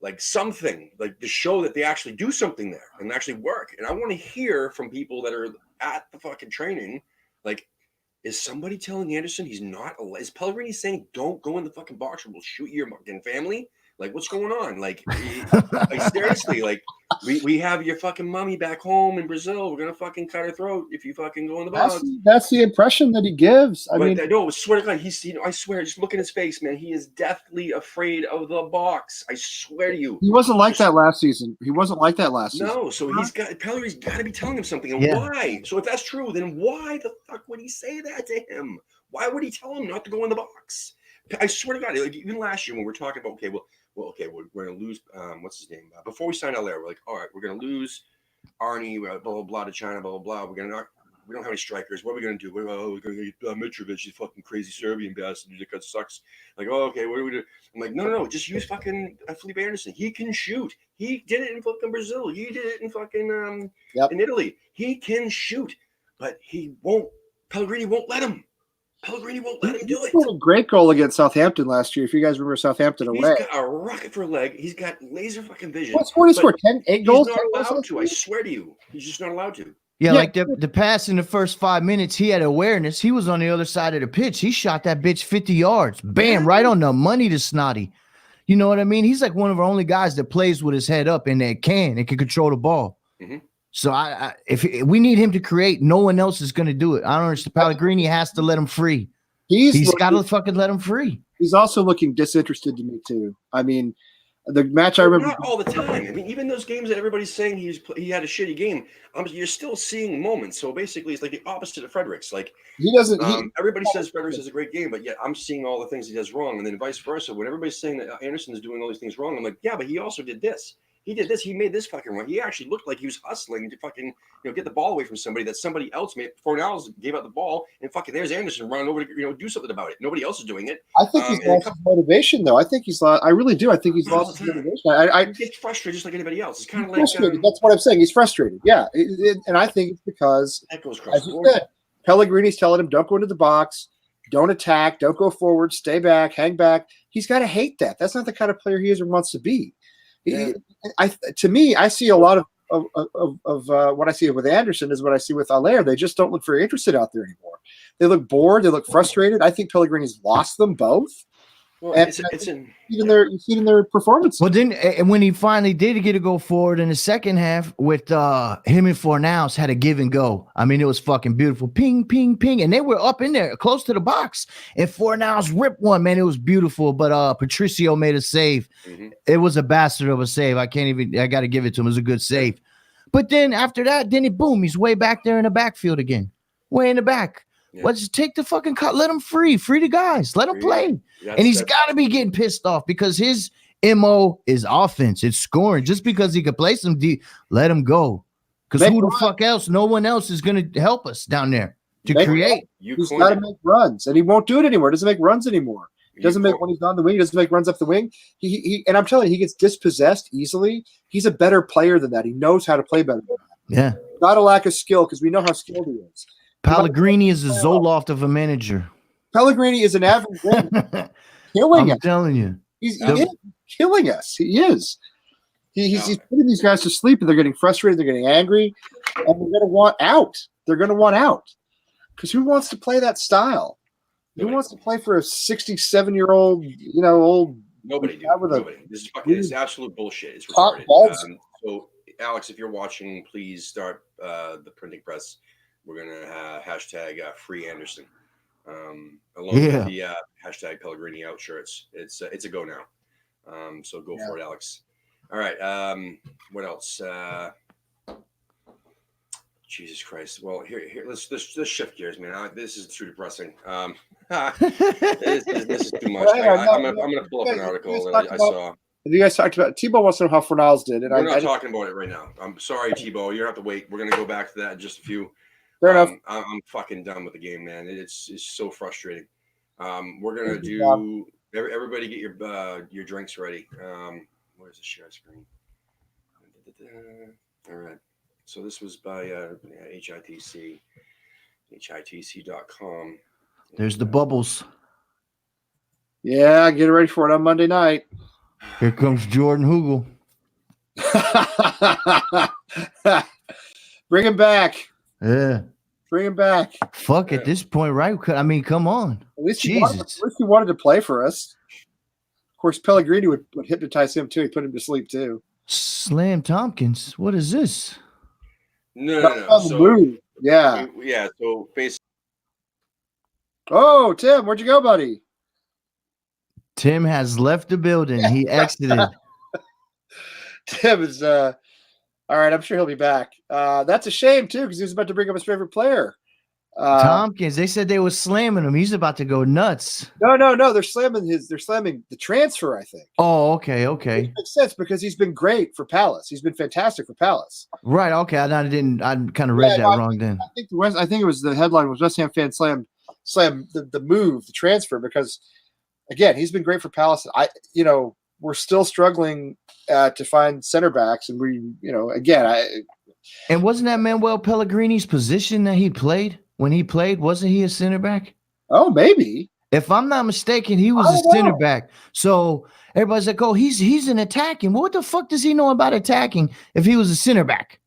like something, like to show that they actually do something there and actually work. And I want to hear from people that are at the fucking training, like, is somebody telling Anderson he's not? Is Pellegrini saying don't go in the fucking box or we'll shoot your fucking family? Like, what's going on? Like seriously, like we have your fucking mommy back home in Brazil. We're gonna fucking cut her throat if you fucking go in the box. That's the impression that he gives. I mean, no, swear to God, he's. You know, I swear, just look at his face, man. He is deathly afraid of the box. I swear to you. he wasn't like that last season. He wasn't like that last season. No, so Pellegrini's got to be telling him something. And Yeah. why? So if that's true, then why the fuck would he say that to him? Why would he tell him not to go in the box? I swear to God, like even last year when we're talking about, okay, we're going to lose, what's his name? Before we signed Allaire, we're like, all right, we're going to lose Arnie, blah, blah, blah, to China, blah, blah, blah. We don't have any strikers. What are we going to do? We're going to get Mitrovic, he's fucking crazy Serbian bastard that sucks. Like, oh, okay, what do we do? I'm like, no, just use fucking Felipe Anderson. He can shoot. He did it in fucking Brazil. He did it in fucking in Italy. He can shoot, but Pellegrini won't let him. Pellegrini won't let him do it. He had a great goal against Southampton last year. If you guys remember Southampton He's away, got a rocket for a leg. He's got laser fucking vision. what scored? He but scored 8 goals. He's 10 not goals allowed last to. I year? swear to you, he's just not allowed to. Yeah, Yeah. like the pass in the first 5 minutes, he had awareness. He was on the other side of the pitch. He shot that bitch 50 yards. Bam, Yeah. right on the money to Snotty. You know what I mean? He's like one of our only guys that plays with his head up and that can control the ball. Mhm. So if we need him to create, no one else is going to do it. I don't understand. Pellegrini has to let him free. He's got to fucking let him free. He's also looking disinterested to me too. I mean, the match I remember. Not all the time. I mean, even those games that everybody's saying he had a shitty game, you're still seeing moments. So basically, it's like the opposite of Fredericks. Like He doesn't. everybody says Fredericks has a great game, but yet I'm seeing all the things he does wrong, and then vice versa. When everybody's saying that Anderson is doing all these things wrong, I'm like, yeah, but he also did this. He did this. He made this fucking run. He actually looked like he was hustling to fucking get the ball away from somebody that somebody else made. Fornals gave out the ball, and fucking there's Anderson running over to do something about it. Nobody else is doing it. I think he's lost his motivation, though. I think he's lost. I really do. I think he's lost his motivation. He gets frustrated just like anybody else. It's kind of like frustrated. That's what I'm saying. He's frustrated. Yeah, and I think it's because, that goes across as the you board. said, Pellegrini's telling him, "Don't go into the box, don't attack, don't go forward, stay back, hang back." He's got to hate that. That's not the kind of player he is or wants to be. Yeah. To me, I see a lot of what I see with Anderson is what I see with Allaire. They just don't look very interested out there anymore. They look bored. They look frustrated. I think Pellegrini's lost them both. Well, And it's in You see it in their performance. Well, then and when he finally did get to go forward in the second half with him and Fornals had a give and go. I mean, it was fucking beautiful. Ping, ping, ping. And they were up in there close to the box. And Fornals ripped one, man. It was beautiful. But Patricio made a save. Mhm. It was a bastard of a save. I got to give it to him. It was a good save. But then after that, boom, he's way back there in the backfield again. Way in the back. Yeah. Let's take the fucking cut. Let him free the guys. Let him play. And he's got to be getting pissed off because his MO is offense. It's scoring. Just because he could play some D, let him go. Because who the fuck else? No one else is going to help us down there to create. He's got to make runs, and he won't do it anymore. He doesn't make runs anymore. He doesn't make when he's on the wing. He doesn't make runs up the wing. And I'm telling you, he gets dispossessed easily. He's a better player than that. He knows how to play better than that. Yeah. Not a lack of skill because we know how skilled he is. Pellegrini is a Zoloft of a manager. Pellegrini is an average win, killing I'm us. telling you. He's killing us. He is. He's putting these guys to sleep, and they're getting frustrated. They're getting angry, and they're going to want out. They're going to want out because who wants to play that style? Who wants to play for a 67-year-old, old? Nobody, dude. With Nobody. This is fucking. It's absolute bullshit. It's Top retarded. balls. So, Alex, if you're watching, please start the printing press. We're gonna hashtag free Anderson, along with the hashtag Pellegrini out shirts. It's a go now. So go for it, Alex. All right. What else? Jesus Christ. Well, here. Let's shift gears, man. This is too depressing. This is too much. I'm gonna pull up an article that I saw. You guys talked about Tebow wants to know how Fornals did, and we're not talking about it right now. I'm sorry, Tebow. You have to wait. We're gonna go back to that in just a few. Fair enough. I'm fucking done with the game, man. It's so frustrating. We're gonna Good job. do. Everybody get your drinks ready. Where's the share screen? All right. So this was by HITC, hitc.com. There's the bubbles. Yeah, get ready for it on Monday night. Here comes Jordan Hugel. Bring him back. Yeah. Bring him back. Fuck Yeah. at this point, right? I mean, come on. At least Jesus. he wanted to play for us. Of course, Pellegrini would hypnotize him too. He put him to sleep too. Slam Tompkins. What is this? No. On the So move. Yeah. yeah. So basically, Oh, Tim, where'd you go, buddy? Tim has left the building. He exited. Tim is all right. I'm sure he'll be back. That's a shame too, because he was about to bring up his favorite player. Tompkins. They said they were slamming him. He's about to go nuts. No. They're slamming the transfer, I think. Oh, okay. Which makes sense because he's been great for Palace. He's been fantastic for Palace. Right. Okay. I kind of read that wrong then. I think it was the headline was West Ham fans slam the move, the transfer, because again, he's been great for Palace. We're still struggling to find center backs, and And wasn't that Manuel Pellegrini's position that he played when he played? Wasn't he a center back? oh, maybe. If I'm not mistaken, he was I a don't center know. back. So everybody's like, "Oh, he's an attacking." Well, what the fuck does he know about attacking if he was a center back?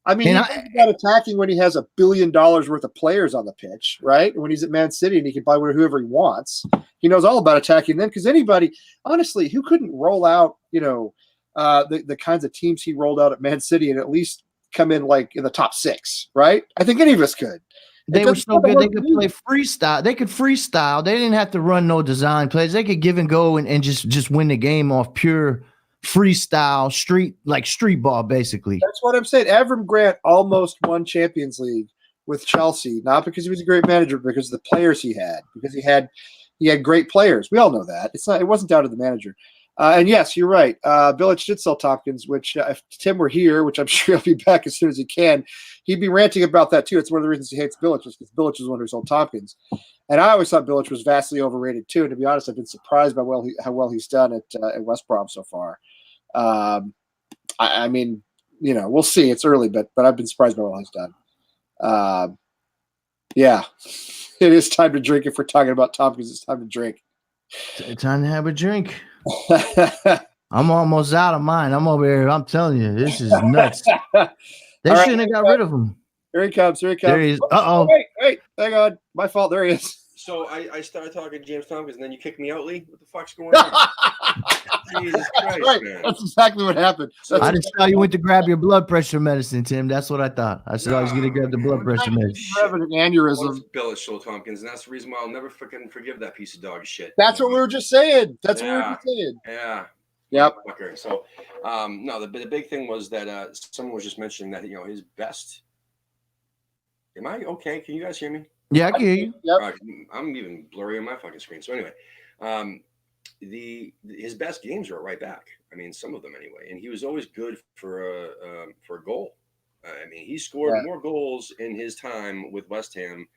I mean, And he's not attacking when he has $1 billion worth of players on the pitch, right? When he's at Man City and he can buy whoever he wants, he knows all about attacking then. Because anybody, honestly, who couldn't roll out, the kinds of teams he rolled out at Man City and at least come in like in the top 6, right? I think any of us could. They It were doesn't so matter good. what They you could do. play freestyle. They could freestyle. They didn't have to run no design plays. They could give and go and just win the game off pure freestyle street ball, basically. That's what I'm saying. Avram Grant almost won Champions League with Chelsea, not because he was a great manager, but because of the players he had. Because he had great players. We all know that. It wasn't down to the manager. And yes, you're right. Bilic did sell Tompkins, which if Tim were here, which I'm sure he'll be back as soon as he can, he'd be ranting about that too. It's one of the reasons he hates Bilic, is because Bilic was the one who sold Tompkins. And I always thought Bilic was vastly overrated too. And to be honest, I've been surprised by how well he's done at West Brom so far. I mean, we'll see. It's early, but I've been surprised by what he's done. Yeah, it is time to drink. If we're talking about Tompkins, it's time to drink. Time to have a drink. I'm almost out of mine. I'm over here. I'm telling you, this is nuts. They All right, shouldn't have got rid of him. Here he comes. There he is. Uh-oh. Wait, hang on. My fault. There he is. so I started talking to James Tompkins, and then you kicked me out, Lee. What the fuck's going on? Jesus Christ, Right. man. That's exactly what happened. So- I just saw you went to grab your blood pressure medicine, Tim. That's what I thought. I said I was going to grab the blood pressure medicine. You're having an aneurysm. Well, Bilic sold Tompkins, and that's the reason why I'll never fucking forgive that piece of dog shit. That's what we were just saying. Yeah. Yeah. Yep. Fucker. So, no, the big thing was that someone was just mentioning that his best. Am I okay? Can you guys hear me? Yeah, I can hear you. Yep. I'm even blurry on my fucking screen. So anyway, his best games are right back. I mean, some of them anyway, and he was always good for a goal. I mean, he scored more goals in his time with West Ham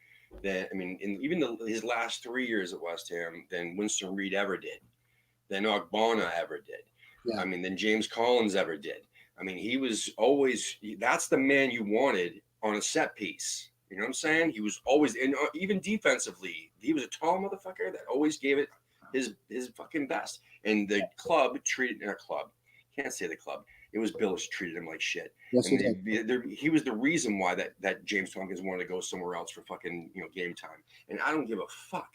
than in his last 3 years at West Ham than Winston Reid ever did, than Ogbonna ever did. Yeah. I mean, than James Collins ever did. I mean, he was always that's the man you wanted on a set piece. You know what I'm saying? He was always, and even defensively, he was a tall motherfucker that always gave it his fucking best. And the club treated can't say the club. It was Bilic treated him like shit. Yes, he And did. he was the reason why that James Tompkins wanted to go somewhere else for fucking game time. And I don't give a fuck.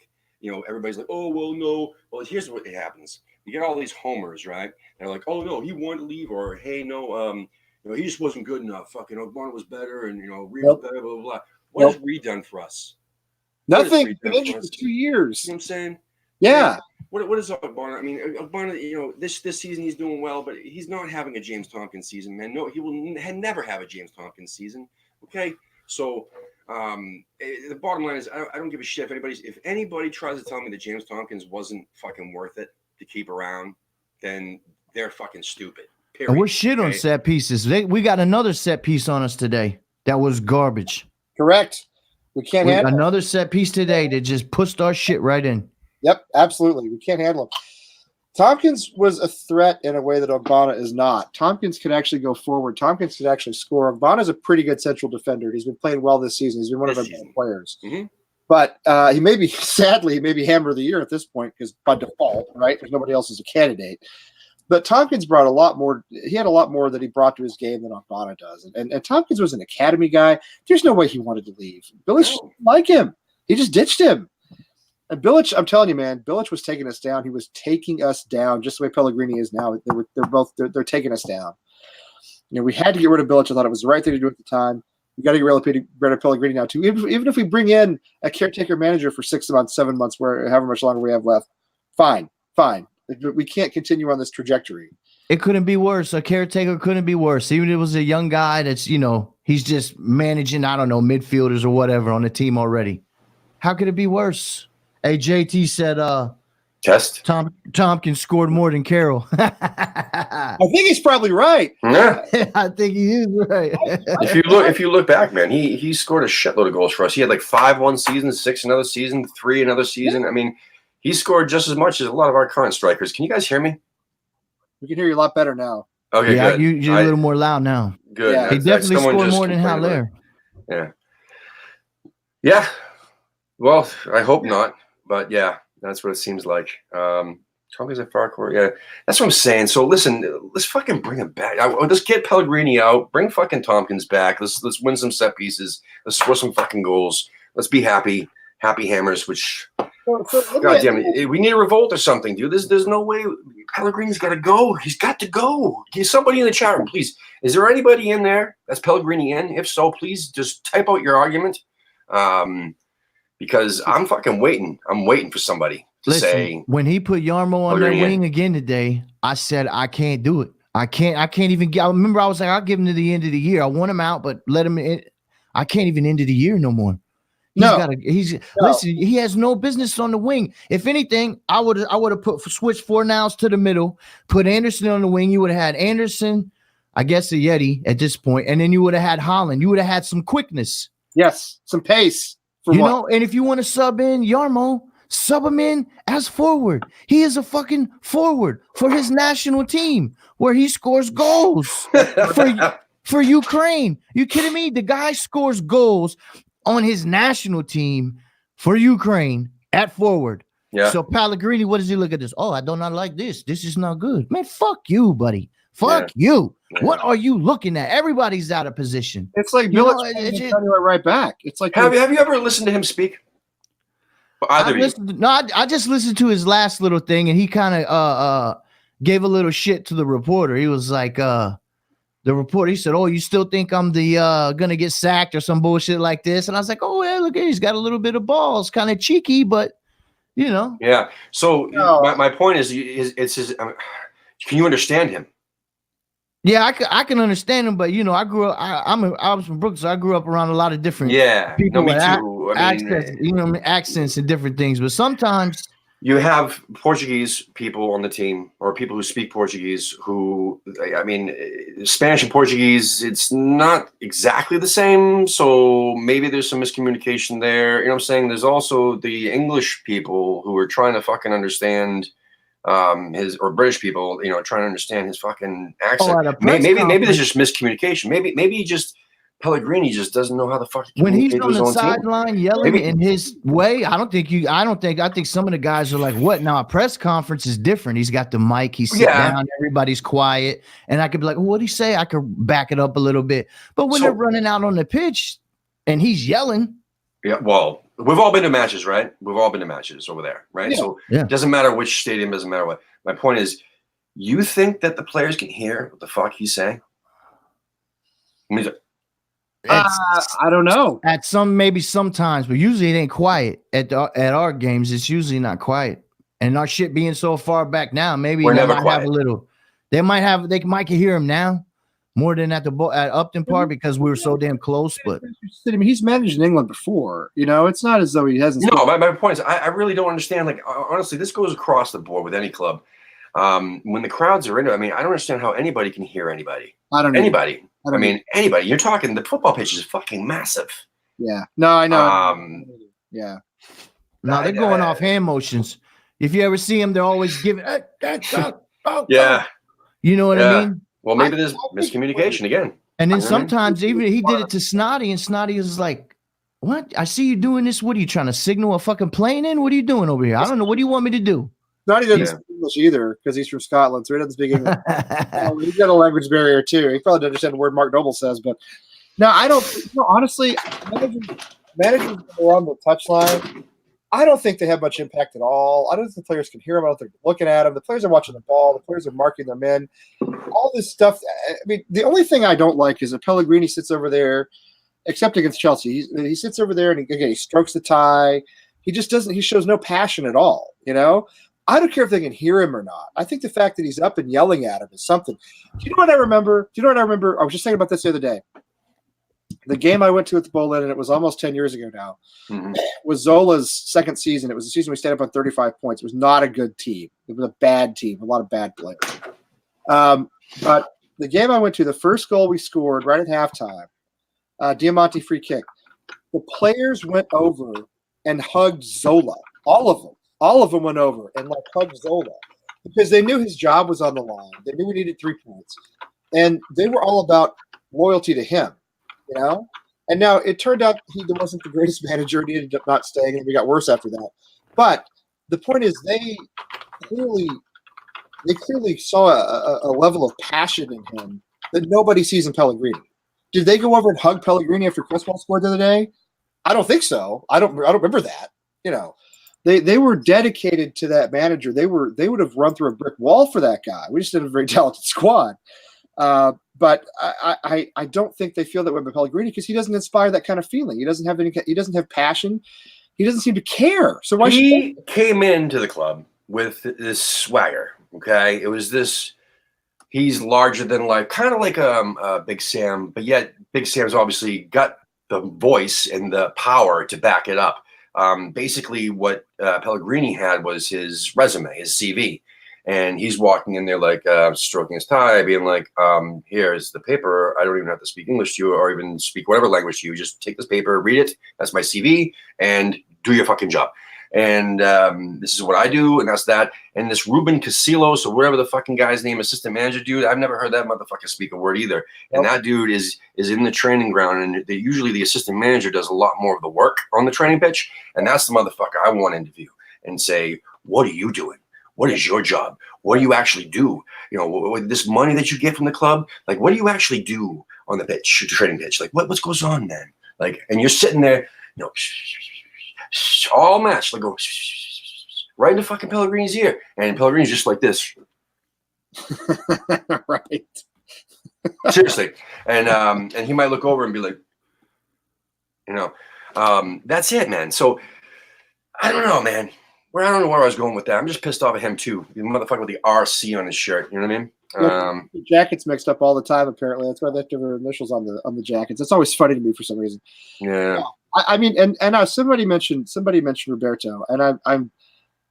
Everybody's like, oh well, no. Well, here's what happens. You get all these homers, right? They're like, oh no, he wanted to leave, or hey, no, he just wasn't good enough. Fucking Ogbonna was better, and Reed was better, blah blah blah. What has Reed done for us? Nothing. Reed Been done injured for for us? 2 years. You know what I'm saying? Yeah. What is Ogbonna? I mean, Ogbonna, this season he's doing well, but he's not having a James Tompkins season, man. No, he will never have a James Tompkins season. Okay, so the bottom line is, I don't give a shit if anybody tries to tell me that James Tompkins wasn't fucking worth it to keep around, then they're fucking stupid. Period. And we're shit on Okay? set pieces. We got another set piece on us today that was garbage. Correct. We can't handle it. Another set piece today that just pushed our shit right in. Yep, absolutely. We can't handle him. Tompkins was a threat in a way that Ogbonna is not. Tompkins can actually go forward. Tompkins can actually score. Ogbonna's a pretty good central defender. He's been playing well this season. He's been one of our best players. Mm-hmm. But he may be, sadly, hammer of the year at this point because by default, right? There's nobody else as a candidate. But Tompkins brought a lot more. He had a lot more that he brought to his game than Ogbonna does. And Tompkins was an academy guy. There's no way he wanted to leave. Billich didn't like him. He just ditched him. And Billich, I'm telling you, man, Billich was taking us down. He was taking us down just the way Pellegrini is now. They're taking us down. You know, we had to get rid of Billich. I thought it was the right thing to do at the time. We got to get rid of Pellegrini now too. Even if we bring in a caretaker manager for 6 months, 7 months, however much longer we have left, fine. We can't continue on this trajectory. It couldn't be worse. A caretaker couldn't be worse. Even if it was a young guy that's, he's just managing, I don't know, midfielders or whatever on the team already. How could it be worse? Hey, JT said Test. Tompkins scored more than Carroll. I think he's probably right. Yeah. I think he is right. If you look back, man, he scored a shitload of goals for us. He had like 5 one season, 6 another season, 3 another season. I mean, he scored just as much as a lot of our current strikers. Can you guys hear me? We can hear you a lot better now. Okay, yeah, good. you're a little more loud now. Good. Yeah. He definitely scored more than Haller. Yeah. Well, I hope not, but yeah, that's what it seems like. Tompkins at Farquhar, yeah, that's what I'm saying. So listen, let's fucking bring him back. Let's get Pellegrini out. Bring fucking Tompkins back. Let's win some set pieces. Let's score some fucking goals. Let's be happy hammers. Which, God damn it, we need a revolt or something, dude. There's no way. Pellegrini's got to go. He's got to go. Somebody in the chat room, please. Is there anybody in there that's Pellegrini in? If so, please just type out your argument. Because I'm fucking waiting. I'm waiting for somebody to say. When he put Yarmo on that wing again today, I said I can't do it. I can't even get. I remember I was like, I'll give him to the end of the year. I want him out, but let him in. I can't even end of the year no more. Listen, he has no business on the wing. If anything, I would have switched Fornals to the middle, put Anderson on the wing. You would have had Anderson, I guess, a Yeti at this point, and then you would have had Holland. You would have had some quickness. Yes, some pace. And if you want to sub in Yarmo, sub him in as forward. He is a fucking forward for his national team where he scores goals for Ukraine. You kidding me? The guy scores goals on his national team for Ukraine at forward. Yeah. So Pellegrini, what does he look at this? Oh, I do not like this. This is not good. Man, fuck you, buddy. Fuck you. Yeah. What are you looking at? Everybody's out of position. It's like Billich right back. It's like have you ever listened to him speak? I just listened to his last little thing, and he kind of gave a little shit to the reporter. He was like, the reporter, he said, "Oh, you still think I'm the gonna get sacked or some bullshit like this?" And I was like, "Oh yeah, look, he's got a little bit of balls, kind of cheeky, but Yeah. So my point is, it's his. Can you understand him? Yeah, I can understand him, but I grew up. I was from Brooklyn, so I grew up around a lot of different people with accents and different things. But sometimes you have Portuguese people on the team, or people who speak Portuguese. Spanish and Portuguese, it's not exactly the same. So maybe there's some miscommunication there. You know what I'm saying? There's also the English people who are trying to fucking understand. Or British people, trying to understand his fucking accent. Maybe there's just miscommunication. Maybe Pellegrini just doesn't know how the fuck when he's on the sideline yelling in his way. I think some of the guys are like, what? Now a press conference is different. He's got the mic, he's sitting down, everybody's quiet, and I could be like, what'd he say? I could back it up a little bit. But when they're running out on the pitch and he's yelling. Yeah, well, we've all been to matches, right? We've all been to matches over there, right? Yeah. So it doesn't matter which stadium, doesn't matter what. My point is, you think that the players can hear what the fuck he's saying? I don't know. Maybe sometimes, but usually it ain't quiet at our games. It's usually not quiet, and our shit being so far back now, maybe we're never might quiet. Have a little. They might can hear him now more than at Upton Park because we were so damn close. But I mean, he's managed in England before. It's not as though he hasn't. No, my point is, I really don't understand. Like, honestly, this goes across the board with any club. When the crowds are into it, I don't understand how anybody can hear anybody. I don't know. Anybody. Anybody. You're talking, the football pitch is fucking massive. Yeah. No, I know. Yeah. No, they're going off hand motions. If you ever see them, they're always giving. Yeah. You know what I mean? Well, maybe there's miscommunication again. And then You know what I mean? sometimes even he did it to Snotty, and Snotty is like, "What? I see you doing this. What are you trying to signal a fucking plane in? What are you doing over here? I don't know. What do you want me to do?" Not even speak English either because he's from Scotland, so he doesn't speak English. He's got a language barrier too. He probably doesn't understand the word Mark Noble says, but no, I don't. Honestly, managers that are on the touchline, I don't think they have much impact at all. I don't think the players can hear them. I don't think they're looking at them. The players are watching the ball. The players are marking their men. All this stuff. I mean, the only thing I don't like is that Pellegrini sits over there, except against Chelsea. He sits over there and he strokes the tie. He just doesn't. He shows no passion at all. You know. I don't care if they can hear him or not. I think the fact that he's up and yelling at him is something. Do you know what I remember? I was just thinking about this the other day. The game I went to at the Bowl-In, and it was almost 10 years ago now, was Zola's second season. It was a season we stayed up on 35 points. It was not a good team. It was a bad team, a lot of bad players. But the game I went to, the first goal we scored right at halftime, Diamante free kick. The players went over and hugged Zola, all of them. All of them went over and hugged Zola because they knew his job was on the line. They knew we needed 3 points. And they were all about loyalty to him, you know? And now it turned out he wasn't the greatest manager, and he ended up not staying, and we got worse after that. But the point is they clearly saw a level of passion in him that nobody sees in Pellegrini. Did they go over and hug Pellegrini after Cresswell scored the other day? I don't think so. I don't remember that, you know. They were dedicated to that manager. They would have run through a brick wall for that guy. We just didn't have a very talented squad. But I don't think they feel that way about Pellegrini because he doesn't inspire that kind of feeling. He doesn't have passion. He doesn't seem to care. So why should he came into the club with this swagger? Okay, it was this. He's larger than life, kind of like Big Sam, but yet Big Sam's obviously got the voice and the power to back it up. Basically what Pellegrini had was his resume, his CV, and he's walking in there stroking his tie, being like, here's the paper. I don't even have to speak English to you or even speak whatever language to you. Just take this paper, read it. That's my CV, and do your fucking job. And this is what I do, and that's that. And this Ruben Casillas, or whatever the fucking guy's name, assistant manager dude, I've never heard that motherfucker speak a word either. And that dude is in the training ground, and usually the assistant manager does a lot more of the work on the training pitch. And that's the motherfucker I want to interview and say, what are you doing? What is your job? What do you actually do? You know, with this money that you get from the club, what do you actually do on the pitch, the training pitch? What goes on, man? And you're sitting there, you know, all match, go right into fucking Pellegrini's ear, and Pellegrini's just like this, right? Seriously, and he might look over and be like, you know, that's it, man. So I don't know, man. I don't know where I was going with that. I'm just pissed off at him too. The motherfucker with the RC on his shirt. You know what I mean? The jackets mixed up all the time. Apparently, that's why they have to have their initials on the jackets. It's always funny to me for some reason. Yeah. I mean, and somebody mentioned Roberto, and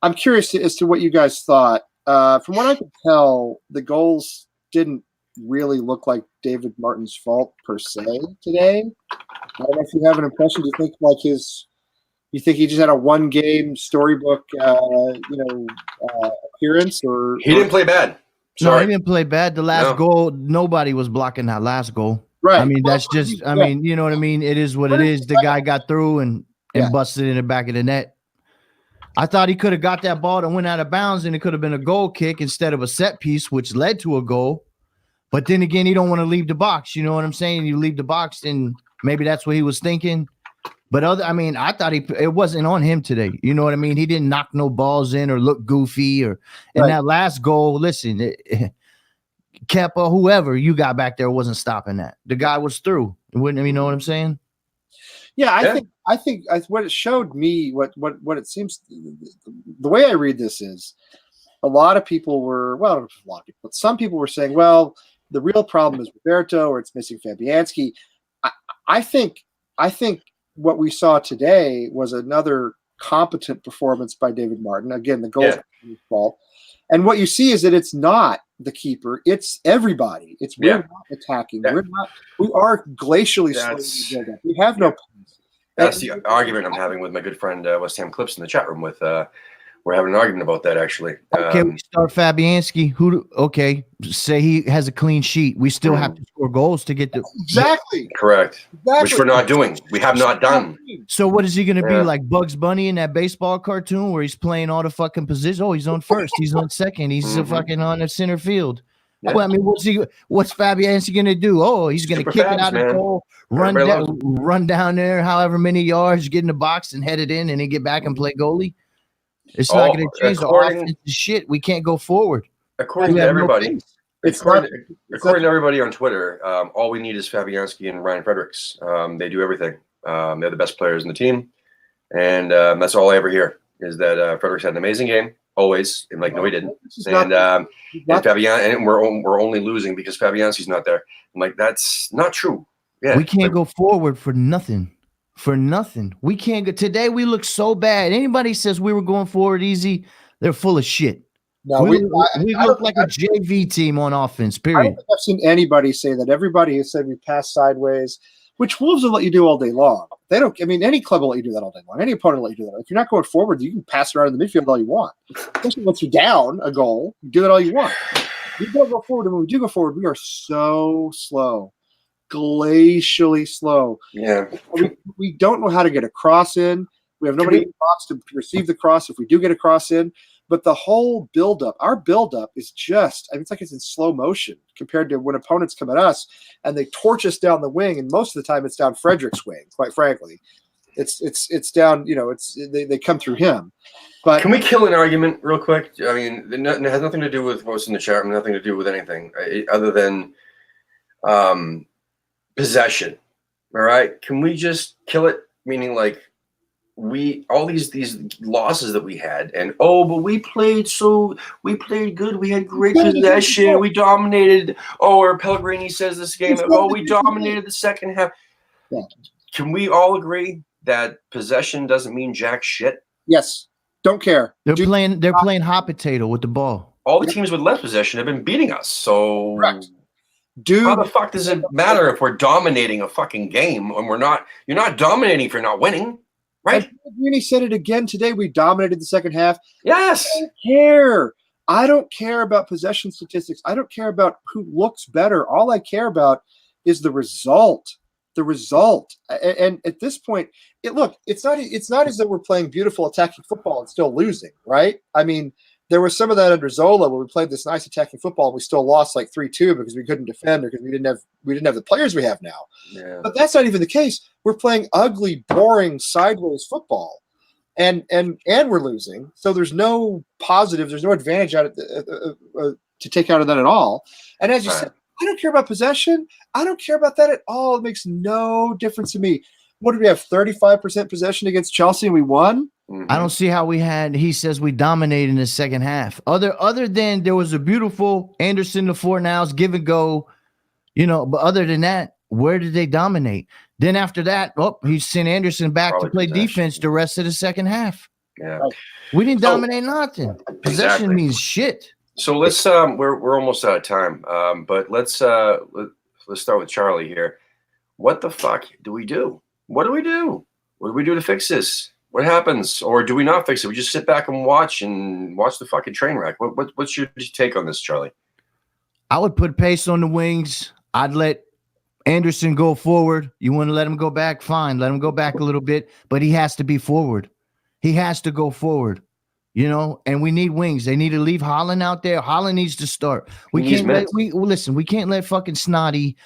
I'm curious as to what you guys thought. From what I could tell, the goals didn't really look like David Martin's fault per se today. I don't know if you have an impression. Do you think you think he just had a one-game storybook, appearance, or he didn't play bad? Sorry. No, he didn't play bad. The last goal, nobody was blocking that last goal. Right. I mean, that's just, I mean, you know what I mean? It is what it is. The guy got through and busted in the back of the net. I thought he could have got that ball and went out of bounds, and it could have been a goal kick instead of a set piece, which led to a goal. But then again, he don't want to leave the box. You know what I'm saying? You leave the box, and maybe that's what he was thinking. But I thought it wasn't on him today. You know what I mean? He didn't knock no balls in or look goofy and that last goal, listen, Kepa, whoever you got back there wasn't stopping that. The guy was through. You know what I'm saying? Yeah, I think what it showed me, what it seems, the way I read this is a lot of people were, well, not a lot of people, but some people were saying, well, the real problem is Roberto or it's missing Fabianski. I think what we saw today was another competent performance by David Martin. Again, the goal is his fault. And what you see is that it's not the keeper, it's everybody. We're not attacking. We are glacially slow in the build-up. We have no pace. That's the argument I'm having with my good friend West Ham Clips in the chat room. We're having an argument about that actually. Okay, we start Fabianski. Okay, say he has a clean sheet. We still have to score goals to get the Exactly. Correct. Exactly. Which we're not doing. We have not done. So what is he going to be Yeah. like Bugs Bunny in that baseball cartoon where he's playing all the fucking positions? Oh, he's on first. He's on second. He's fucking on the center field. Yeah. Well, I mean, what's Fabianski going to do? Oh, he's going to Super kick Fabs, it out of man. goal, Everybody run down there, however many yards, get in the box and head it in, and then get back and play goalie. It's not going to change the offense. Shit, we can't go forward. According to everybody, according to everybody on Twitter, all we need is Fabianski and Ryan Fredericks. They do everything. They're the best players in the team, and that's all I ever hear is that Fredericks had an amazing game always, and no, he didn't. And Fabian, and we're only losing because Fabianski's not there. I'm like, that's not true. Yeah, we can't go forward for nothing. For nothing. We can't go. Today we look so bad. Anybody says we were going forward easy, they're full of shit. No, we look like a JV team on offense, I don't period. think I've seen anybody say that. Everybody has said we pass sideways, which Wolves will let you do all day long. They don't. I mean, any club will let you do that all day long. Any opponent will let you do that. If you're not going forward, you can pass around in the midfield all you want. Especially once you're down a goal, you do that all you want. We don't go forward, and when we do go forward, we are so slow, glacially slow. Yeah, we don't know how to get a cross in. We have nobody in the box to receive the cross if we do get a cross in. But the whole buildup, our buildup is just, I mean, it's like it's in slow motion compared to when opponents come at us and they torch us down the wing. And most of the time it's down Frederick's wing, quite frankly. It's down, they come through him. But can we kill an argument real quick? I mean, it has nothing to do with what's in the chat room, nothing to do with anything other than possession. All right. Can we just kill it? Meaning all these losses that we had, and but we played good. We had great possession. We dominated. Or Pellegrini says this game. We dominated the second half. Yeah. Can we all agree that possession doesn't mean jack shit? Yes. Don't care. They're playing hot potato with the ball. All the teams with less possession have been beating us. So correct. How the fuck does it matter if we're dominating a fucking game when we're not? You're not dominating if you're not winning. Right. Pellegrini said it again today. We dominated the second half. Yes. I don't care. I don't care about possession statistics. I don't care about who looks better. All I care about is the result. The result. And at this point, it's not as though we're playing beautiful attacking football and still losing, right? I mean, there was some of that under Zola where we played this nice attacking football and we still lost 3-2 because we couldn't defend or because we didn't have the players we have now. Yeah. But that's not even the case. We're playing ugly, boring, sideways football, and we're losing. So there's no positive. There's no advantage out of to take out of that at all. And as you said, I don't care about possession. I don't care about that at all. It makes no difference to me. What did we have? 35% possession against Chelsea and we won? I don't see how he says we dominated in the second half. Other than there was a beautiful Anderson to Fornals give and go, but other than that, where did they dominate? Then after that, he sent Anderson back to play defense the rest of the second half. Yeah. We didn't dominate nothing. Possession means shit. So let's we're almost out of time. But let's start with Charlie here. What the fuck do we do? What do we do? What do we do to fix this? What happens? Or do we not fix it? We just sit back and watch the fucking train wreck. What's your take on this, Charlie? I would put pace on the wings. I'd let Anderson go forward. You want to let him go back? Fine. Let him go back a little bit, but he has to be forward. He has to go forward, and we need wings. They need to leave Holland out there. Holland needs to start. We can't let fucking Snotty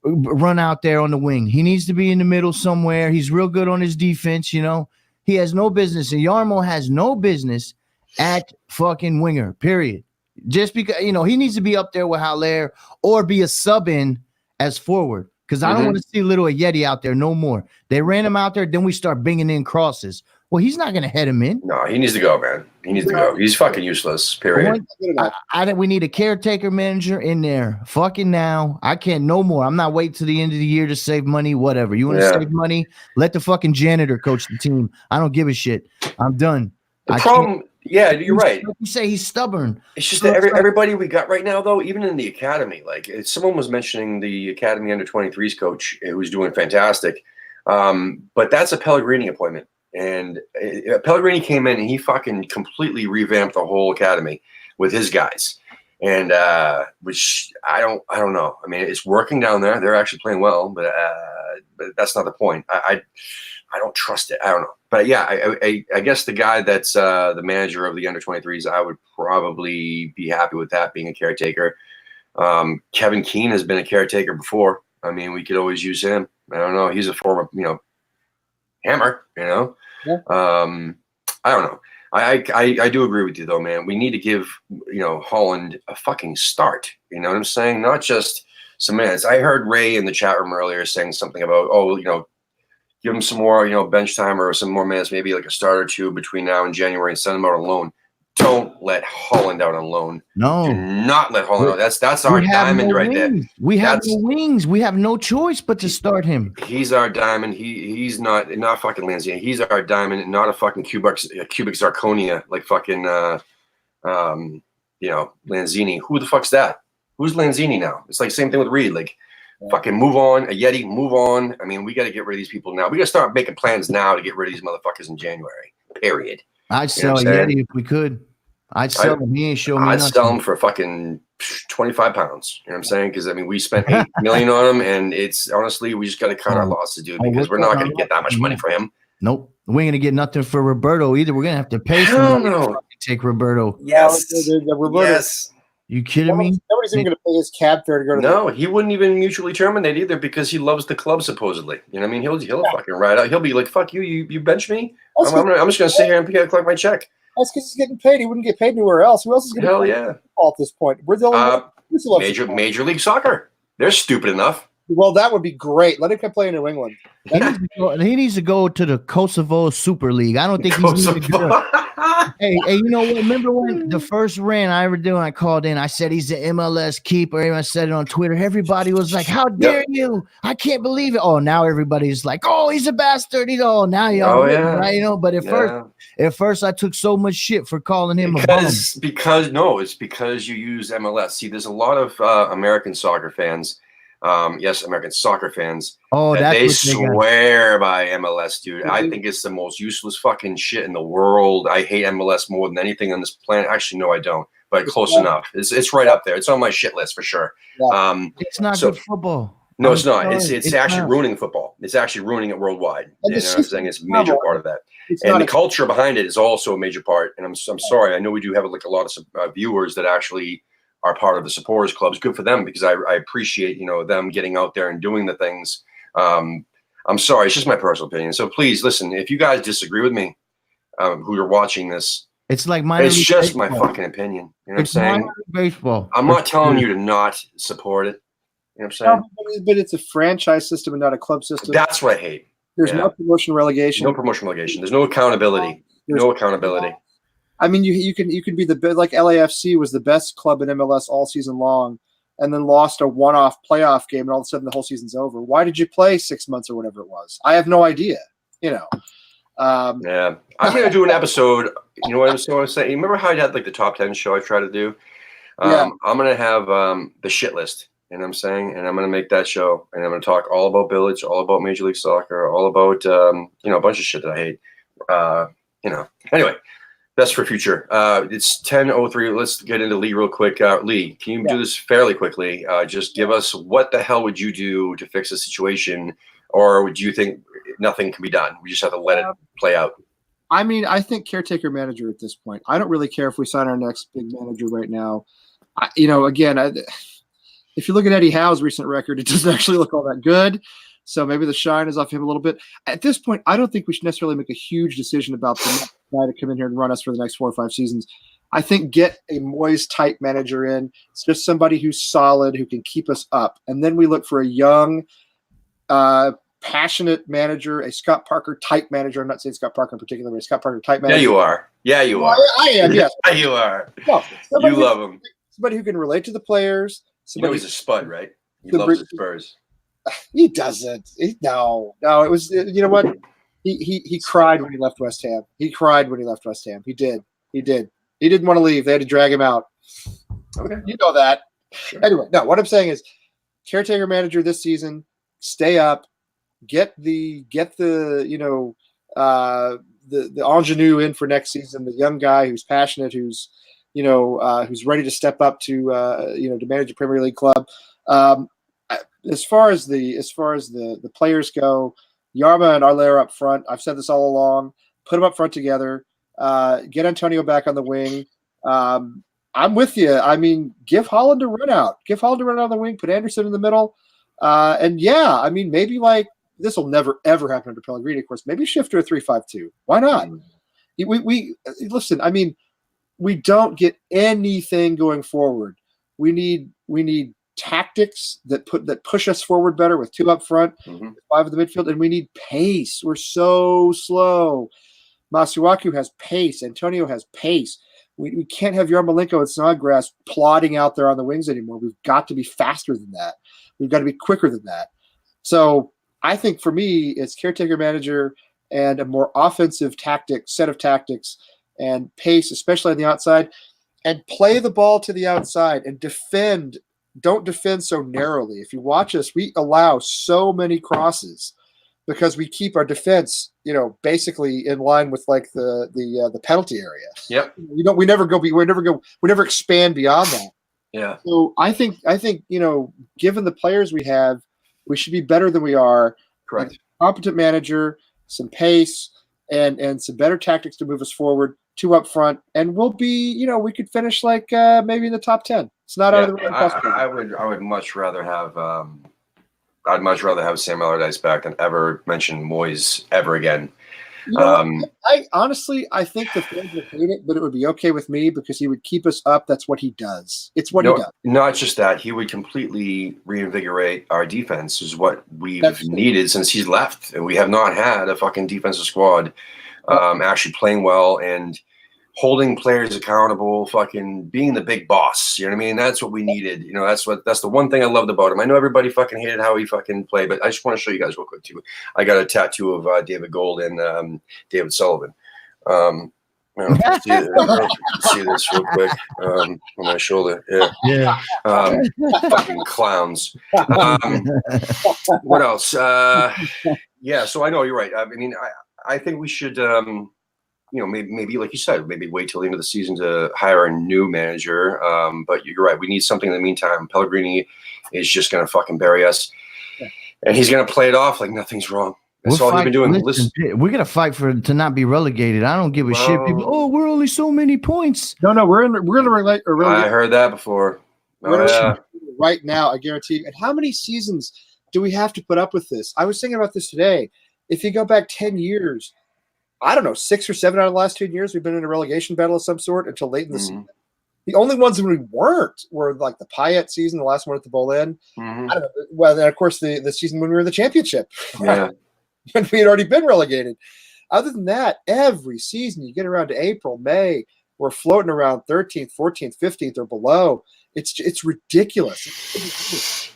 run out there on the wing. He needs to be in the middle somewhere. He's real good on his defense, He has no business, and Yarmo has no business at fucking winger, period. Just because, he needs to be up there with Haller or be a sub-in as forward because I don't want to see little Yeti out there no more. They ran him out there, then we start bringing in crosses. Well, he's not going to head him in. No, he needs to go, man. He needs to go. He's fucking useless, period. We need a caretaker manager in there. Fucking now. I can't no more. I'm not waiting to the end of the year to save money, whatever. You want to save money? Let the fucking janitor coach the team. I don't give a shit. I'm done. The problem, you're right. You say he's stubborn. It's just that everybody we got right now, though, even in the academy, someone was mentioning the academy under 23s coach who's doing fantastic. But that's a Pellegrini appointment. And Pellegrini came in and he fucking completely revamped the whole academy with his guys. And which I don't know. I mean, it's working down there. They're actually playing well, but that's not the point. I don't trust it. I don't know. But yeah, I guess the guy that's the manager of the under-23s, I would probably be happy with that being a caretaker. Kevin Keane has been a caretaker before. I mean, we could always use him. I don't know. He's a former, hammer, Yeah. I don't know. I do agree with you though, man. We need to give, Holland a fucking start. You know what I'm saying? Not just some minutes. I heard Ray in the chat room earlier saying something about, give him some more, bench time or some more minutes, maybe like a start or two between now and January and send him out on loan. Don't let Holland out on loan. No. Do not let Holland out. That's our diamond right there. We have no wings. We have no choice but to start him. He's our diamond. He's not fucking Lanzini. He's our diamond, not a fucking cubic zirconia like fucking Lanzini. Who the fuck's that? Who's Lanzini now? It's like same thing with Reed. Like fucking move on. A Yeti, move on. I mean, we got to get rid of these people now. We got to start making plans now to get rid of these motherfuckers in January. Period. I'd sell a Yeti if we could. I'd sell him. He ain't show me I'd nothing. sell him for fucking 25 pounds. You know what I'm saying? Because, I mean, we spent $8 million on him, and it's honestly, we just got to cut our losses, dude, because we're not going to get that much money for him. Nope. We ain't going to get nothing for Roberto either. We're going to have to pay somebody to take Roberto. Yes. Roberto. Yes. You kidding me? Nobody's even going to pay his cab fare to go to No, he wouldn't even mutually terminate either because he loves the club, supposedly. You know what I mean? He'll fucking ride out. He'll be like, fuck you, you bench me? I'm just going to sit here and collect my check. That's because he's getting paid. He wouldn't get paid anywhere else. Who else is going to pay football at this point? We're the only Major League Soccer. They're stupid enough. Well, that would be great. Let him come play in New England. He needs to go to the Kosovo Super League. I don't think he's even good. Hey, you know what? Remember when the first rant I ever did when I called in, I said he's the MLS keeper. I said it on Twitter. Everybody was like, how dare you? I can't believe it. Oh, now everybody's like, oh, he's a bastard. Now y'all right? But at first I took so much shit for calling him a bum. It's because you use MLS. See, there's a lot of American soccer fans. American soccer fans. Oh, they swear by MLS, dude. I think it's the most useless fucking shit in the world. I hate MLS more than anything on this planet. Actually, no, I don't. But close enough. It's right up there. It's on my shit list for sure. It's not good football. No, it's not. It's actually ruining football. It's actually ruining it worldwide. And I'm saying it's a major part of that. And the culture behind it is also a major part. And I'm sorry. I know we do have like a lot of viewers that actually are part of the supporters clubs. Good for them because I appreciate them getting out there and doing the things. I'm sorry, it's just my personal opinion. So please listen. If you guys disagree with me, who are watching this, it's like it's just my fucking opinion. You know what I'm saying? Baseball. I'm not telling you to not support it. You know what I'm saying? But it's a franchise system and not a club system. That's what I hate. There's no promotion relegation. No promotion relegation. There's no accountability. No accountability. I mean, you can be like LAFC was the best club in MLS all season long, and then lost a one-off playoff game, and all of a sudden the whole season's over. Why did you play 6 months or whatever it was? I have no idea. I'm gonna do an episode. You know what I'm going to say? You remember how I had like the top 10 show I tried to do? I'm gonna have the shit list. You know what I'm saying? And I'm gonna make that show, and I'm gonna talk all about Village, all about Major League Soccer, all about a bunch of shit that I hate. Anyway. That's for future. It's 10:03. Let's get into Lee real quick. Lee, can you do this fairly quickly? Just give us what the hell would you do to fix the situation, or would you think nothing can be done? We just have to let it play out. I mean, I think caretaker manager at this point. I don't really care if we sign our next big manager right now. If you look at Eddie Howe's recent record, it doesn't actually look all that good. So maybe the shine is off him a little bit. At this point, I don't think we should necessarily make a huge decision about the next guy to come in here and run us for the next 4 or 5 seasons. I think get a Moyes type manager in. It's just somebody who's solid, who can keep us up. And then we look for a young, passionate manager, a Scott Parker type manager. I'm not saying Scott Parker in particular, but a Scott Parker type manager. Yeah, you are. Yeah, you are. I am, yes. Yeah, you are. No, you love him. Somebody who can relate to the players. He's a spud, right? He loves the Spurs. He doesn't. No. It was. You know what? He cried when he left West Ham. He cried when he left West Ham. He did. He didn't want to leave. They had to drag him out. Okay, you know that. Sure. Anyway, no. What I'm saying is, caretaker manager this season. Stay up. get the the ingenue in for next season, the young guy who's passionate, who's who's ready to step up to to manage a Premier League club. As far as the players go, Yarma and Arler up front. I've said this all along. Put them up front together. Get Antonio back on the wing. I'm with you. I mean, give Holland a run out. Give Holland a run out on the wing. Put Anderson in the middle. And yeah, I mean, maybe like this will never ever happen under Pellegrini. Of course, maybe shift to a 3-5-2. Why not? We listen. I mean, we don't get anything going forward. We need tactics that push us forward better with 2 up front, 5 in the midfield, and we need pace. We're so slow. Masuaku has pace. Antonio has pace. We can't have Yarmolenko and Snodgrass plodding out there on the wings anymore. We've got to be faster than that. We've got to be quicker than that. So I think for me, it's caretaker manager and a more offensive set of tactics and pace, especially on the outside, and play the ball to the outside and defend. Don't defend so narrowly. If you watch us, we allow so many crosses because we keep our defense, basically in line with like the penalty area. Yep. We never expand beyond that. Yeah. So I think given the players we have, we should be better than we are. Correct. A competent manager, some pace, and some better tactics to move us forward. 2 up front, and we'll be, we could finish like maybe in the top 10. It's not out of the realm. I would much rather have I'd much rather have Sam Allardyce back than ever mention Moyes ever again. I honestly think the fans would hate it, but it would be okay with me because he would keep us up. That's what he does. It's what he does. Not just that, he would completely reinvigorate our defense, is what we've needed since he's left. And we have not had a fucking defensive squad actually playing well and holding players accountable, fucking being the big boss. You know what I mean? That's what we needed. That's the one thing I loved about him. I know everybody fucking hated how he fucking played, but I just want to show you guys real quick too. I got a tattoo of David Gold and David Sullivan. See this real quick on my shoulder. Yeah. Fucking clowns. What else? Yeah. So I know you're right. I mean, I think we should. Maybe like you said, maybe wait till the end of the season to hire a new manager. But you're right. We need something in the meantime. Pellegrini is just going to fucking bury us. And he's going to play it off like nothing's wrong. That's all he's been doing. Listen, we're going to fight to not be relegated. I don't give a shit. People, we're only so many points. No, we're in the relegate. I heard that before. Right now, I guarantee you. And how many seasons do we have to put up with this? I was thinking about this today. If you go back 10 years, I don't know, 6 or 7 out of the last 10 years, we've been in a relegation battle of some sort until late in the season. The only ones that we weren't were like the Payet season, the last one at the Bowl-In. I don't know. Well, then, of course, the season when we were in the championship, when we had already been relegated. Other than that, every season you get around to April, May, we're floating around 13th, 14th, 15th, or below. It's ridiculous.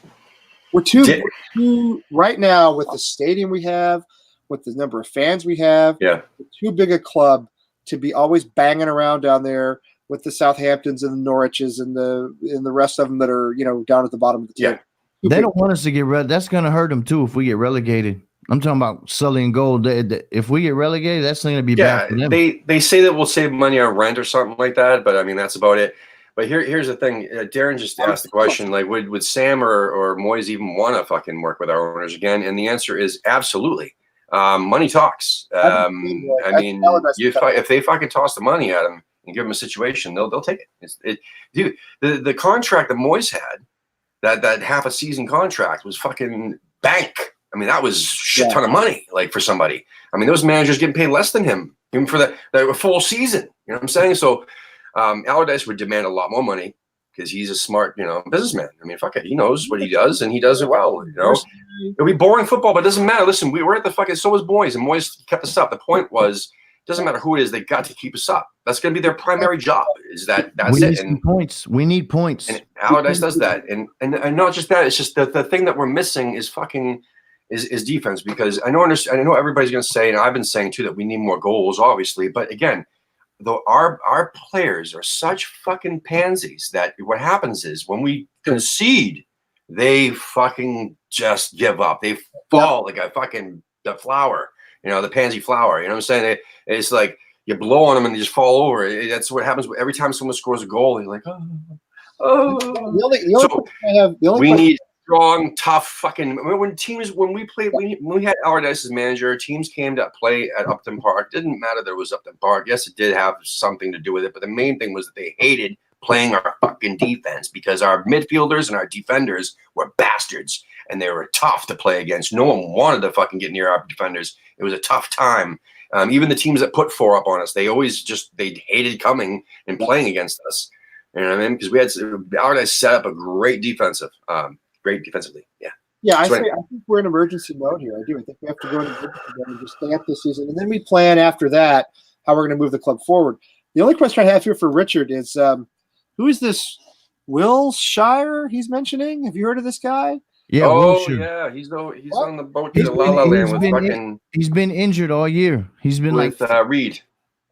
We're too right now with the stadium we have, with the number of fans we have, too big a club to be always banging around down there with the Southamptons and the Norwiches and the rest of them that are down at the bottom of the table. They don't want us to get that's going to hurt them too if we get relegated. I'm talking about Sully and Gold. If we get relegated, that's going to be bad for them. They say that we'll save money on rent or something like that, but I mean that's about it. But here's the thing. Darren just asked the question, like, would Sam or Moyes even want to fucking work with our owners again? And the answer is absolutely. Money talks. I mean, if they fucking toss the money at him and give him a situation, they'll take it. Dude, the contract that Moyes had, that half a season contract, was fucking bank. I mean, that was a shit ton of money, like for somebody. I mean, those managers getting paid less than him, even for the full season. You know what I'm saying? So Allardyce would demand a lot more money because he's a smart, businessman. I mean, fuck it. He knows what he does and he does it well. It'll be boring football, but it doesn't matter. Listen, we were at the fucking, so was Moyes, and Moyes kept us up. The point was, it doesn't matter who it is, they got to keep us up. That's going to be their primary job. That's it. And points. We need points. And Allardyce does that. And not just that, it's just the thing that we're missing is fucking is defense, because I know everybody's going to say, and I've been saying too, that we need more goals, obviously. But again, though our players are such fucking pansies that what happens is when we concede, they fucking just give up. They fall like a fucking the flower, the pansy flower. You know what I'm saying? It's like you blow on them and they just fall over. That's what happens every time someone scores a goal. You're like, oh. We need strong, tough fucking. When we had Allardyce as manager, teams came to play at Upton Park. Didn't matter that it was Upton Park. Yes, it did have something to do with it, but the main thing was that they hated playing our fucking defense because our midfielders and our defenders were bastards and they were tough to play against. No one wanted to fucking get near our defenders. It was a tough time. Even the teams that put 4 up on us, they hated coming and playing against us. You know what I mean? Because we had Allardyce set up a great defensively. Yeah. Yeah, I think we're in emergency mode here. I do. I think we have to go into emergency mode and just stay up this season, and then we plan after that how we're going to move the club forward. The only question I have here for Richard is, who is this Will Shire he's mentioning? Have you heard of this guy? Yeah. Yeah. He's on the boat to La La Land with fucking. He's been injured all year. He's been with Reed.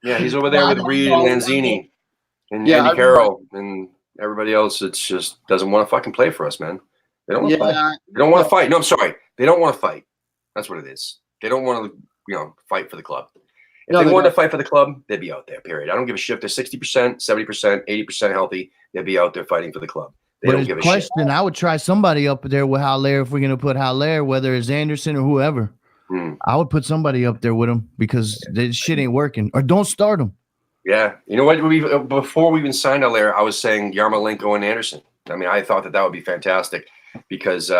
Yeah, he's over there with Reed and Lanzini and Andy Carroll and everybody else. It's just doesn't want to fucking play for us, man. They don't want to fight. They don't want to fight. No, I'm sorry. They don't want to fight. That's what it is. They don't want to, fight for the club. If they wanted to fight for the club, they'd be out there, period. I don't give a shit if they're 60%, 70%, 80% healthy. They'd be out there fighting for the club. They don't give a shit. I would try somebody up there with Haller if we're going to put Haller, whether it's Anderson or whoever. I would put somebody up there with him because this shit ain't working. Or don't start him. Yeah. You know what? Before we even signed Haller, I was saying Yarmolenko and Anderson. I mean, I thought that would be fantastic because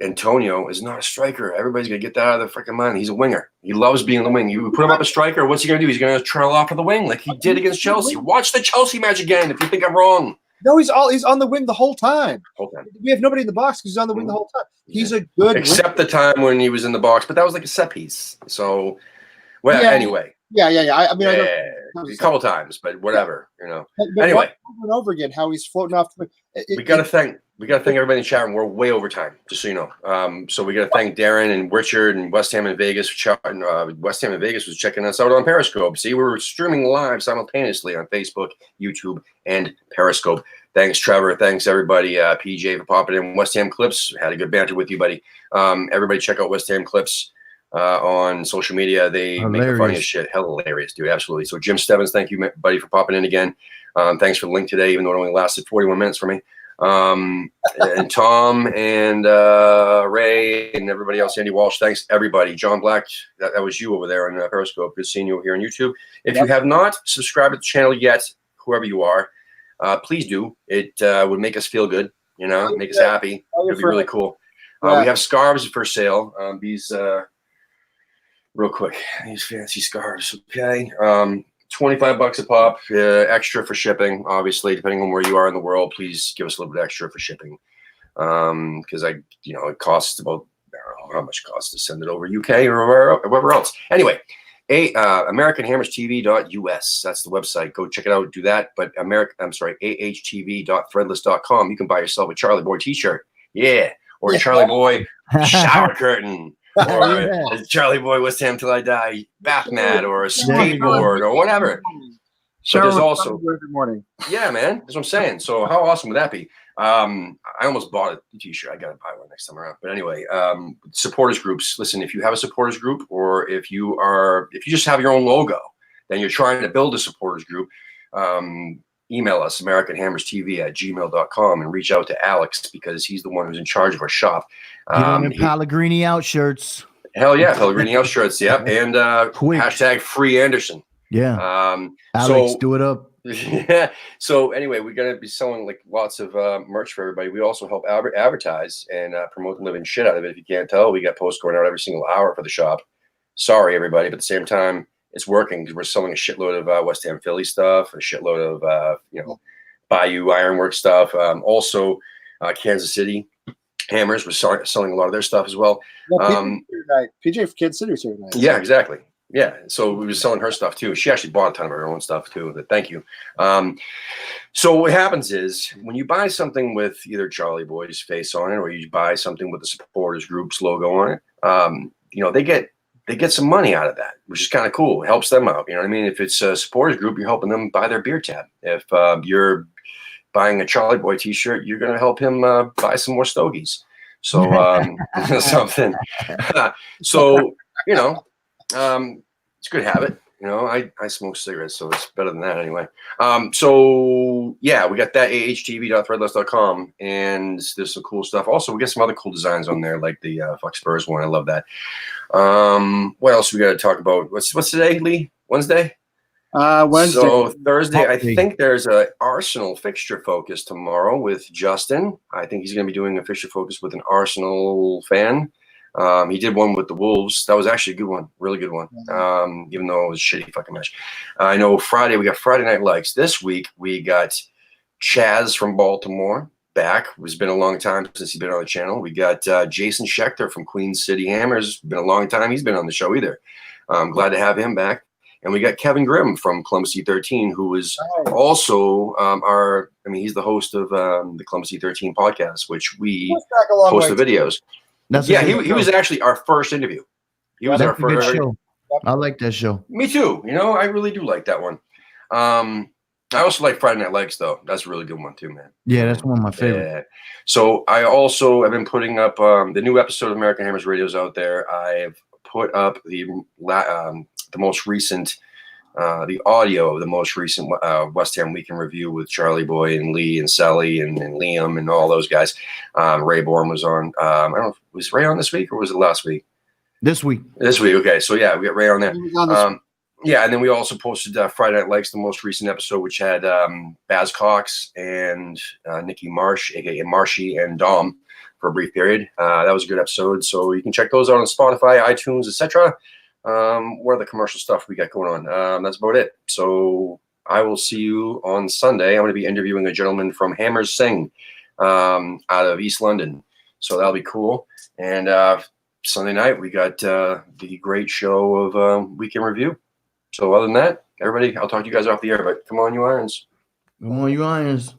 Antonio is not a striker. Everybody's going to get that out of their freaking mind. He's a winger. He loves being on the wing. You put him up a striker, what's he going to do? He's going to trail off of the wing like he did against Chelsea. Watch the Chelsea match again if you think I'm wrong. No, he's on the wing the whole time. We have nobody in the box because he's on the wing the whole time. He's a good except the time when he was in the box, but that was like a set piece. So, anyway. Yeah. I mean, a couple times, but whatever, But anyway, over and over again, how he's floating off. We got to thank everybody in the chat room. We're way over time, just so you know. So we got to thank Darren and Richard and West Ham and Vegas. West Ham and Vegas was checking us out on Periscope. See, we're streaming live simultaneously on Facebook, YouTube, and Periscope. Thanks, Trevor. Thanks, everybody. PJ for popping in. West Ham Clips. Had a good banter with you, buddy. Everybody check out West Ham Clips on social media. They make the funniest shit. Hilarious, dude. Absolutely. So Jim Stebbins, thank you, buddy, for popping in again. Thanks for the link today, even though it only lasted 41 minutes for me. And Tom and Ray and everybody else, Andy Walsh, thanks everybody. John Black, that was you over there on Periscope. Good seeing you over here on YouTube. If you have not subscribed to the channel yet, whoever you are, please do. It would make us feel good, make us happy. It'd be really cool. We have scarves for sale. These real quick, these fancy scarves, okay? $25 a pop, extra for shipping, obviously, depending on where you are in the world. Please give us a little bit extra for shipping. Because it costs about, I don't know how much it costs to send it over UK or wherever else. Anyway, AmericanHammersTV.us. That's the website. Go check it out. Do that. But AHTV.threadless.com. You can buy yourself a Charlie Boy t-shirt. Yeah. Or a Charlie Boy shower curtain. Or a Charlie Boy West Ham Till I Die bath mat or a skateboard or whatever. But there's also every morning. Yeah, man. That's what I'm saying. So how awesome would that be? I almost bought a t-shirt. I got to buy one next time around. But anyway, supporters groups. Listen, if you have a supporters group or if you just have your own logo, then you're trying to build a supporters group, email us, AmericanHammersTV@gmail.com, and reach out to Alex because he's the one who's in charge of our shop. Pellegrini out shirts. Hell yeah, Pellegrini out shirts. Yep. And hashtag free Anderson. Yeah. Alex, do it up. Yeah. So anyway, we're gonna be selling like lots of merch for everybody. We also help advertise and promote the living shit out of it. If you can't tell, we got posts going out every single hour for the shop. Sorry, everybody, but at the same time, it's working because we're selling a shitload of West Ham Philly stuff, a shitload of Bayou Ironworks stuff. Also, Kansas City Hammers. We're selling a lot of their stuff as well. PJ for Kansas City here tonight. Yeah, exactly. Yeah, so we were selling her stuff too. She actually bought a ton of her own stuff too. Thank you. So what happens is when you buy something with either Charlie Boy's face on it, or you buy something with the supporters group's logo on it, they get some money out of that, which is kind of cool. It helps them out. You know what I mean? If it's a supporters group, you're helping them buy their beer tab. If you're buying a Charlie Boy T-shirt, you're going to help him buy some more stogies. So something. So it's a good habit. I smoke cigarettes, so it's better than that anyway. So yeah, we got that ahtv.threadless.com, and there's some cool stuff. Also, we got some other cool designs on there, like the Fuck Spurs one. I love that. What else we got to talk about? What's today, Lee? Wednesday. Wednesday. So Thursday, I think there's a Arsenal fixture focus tomorrow with Justin. I think he's going to be doing a fixture focus with an Arsenal fan. He did one with the Wolves. That was actually a good one, really good one. Even though it was a shitty fucking match. I know Friday we got Friday Night Likes. This week we got Chaz from Baltimore back. It's been a long time since he's been on the channel. We got Jason Schechter from Queen City Hammers. Been a long time he's been on the show either. I'm glad to have him back. And we got Kevin Grimm from Columbus C13, who is also he's the host of the Columbus C13 podcast, which we post the videos. He was actually our first interview. He was our first show. I like that show. Me too. I really do like that one. I also like Friday Night Lights, though. That's a really good one too, man. Yeah, that's one of my favorites. Yeah. So I also have been putting up the new episode of American Hammers Radios out there. I've put up the most recent, the audio of the most recent West Ham Weekend Review with Charlie Boy and Lee and Sally and Liam and all those guys. Ray Bourne was on. I don't know, was Ray on this week or was it last week? This week. Okay. So yeah, we got Ray on there. Yeah, and then we also posted Friday Night Likes, the most recent episode, which had Baz Cox and Nikki Marsh, aka Marshy, and Dom for a brief period. That was a good episode. So you can check those out on Spotify, iTunes, etc. What other commercial stuff we got going on? That's about it. So I will see you on Sunday. I'm going to be interviewing a gentleman from Hammers Sing out of East London. So that'll be cool. And Sunday night, we got the great show of Weekend Review. So other than that, everybody, I'll talk to you guys off the air, but come on, you Irons. Come on, you Irons.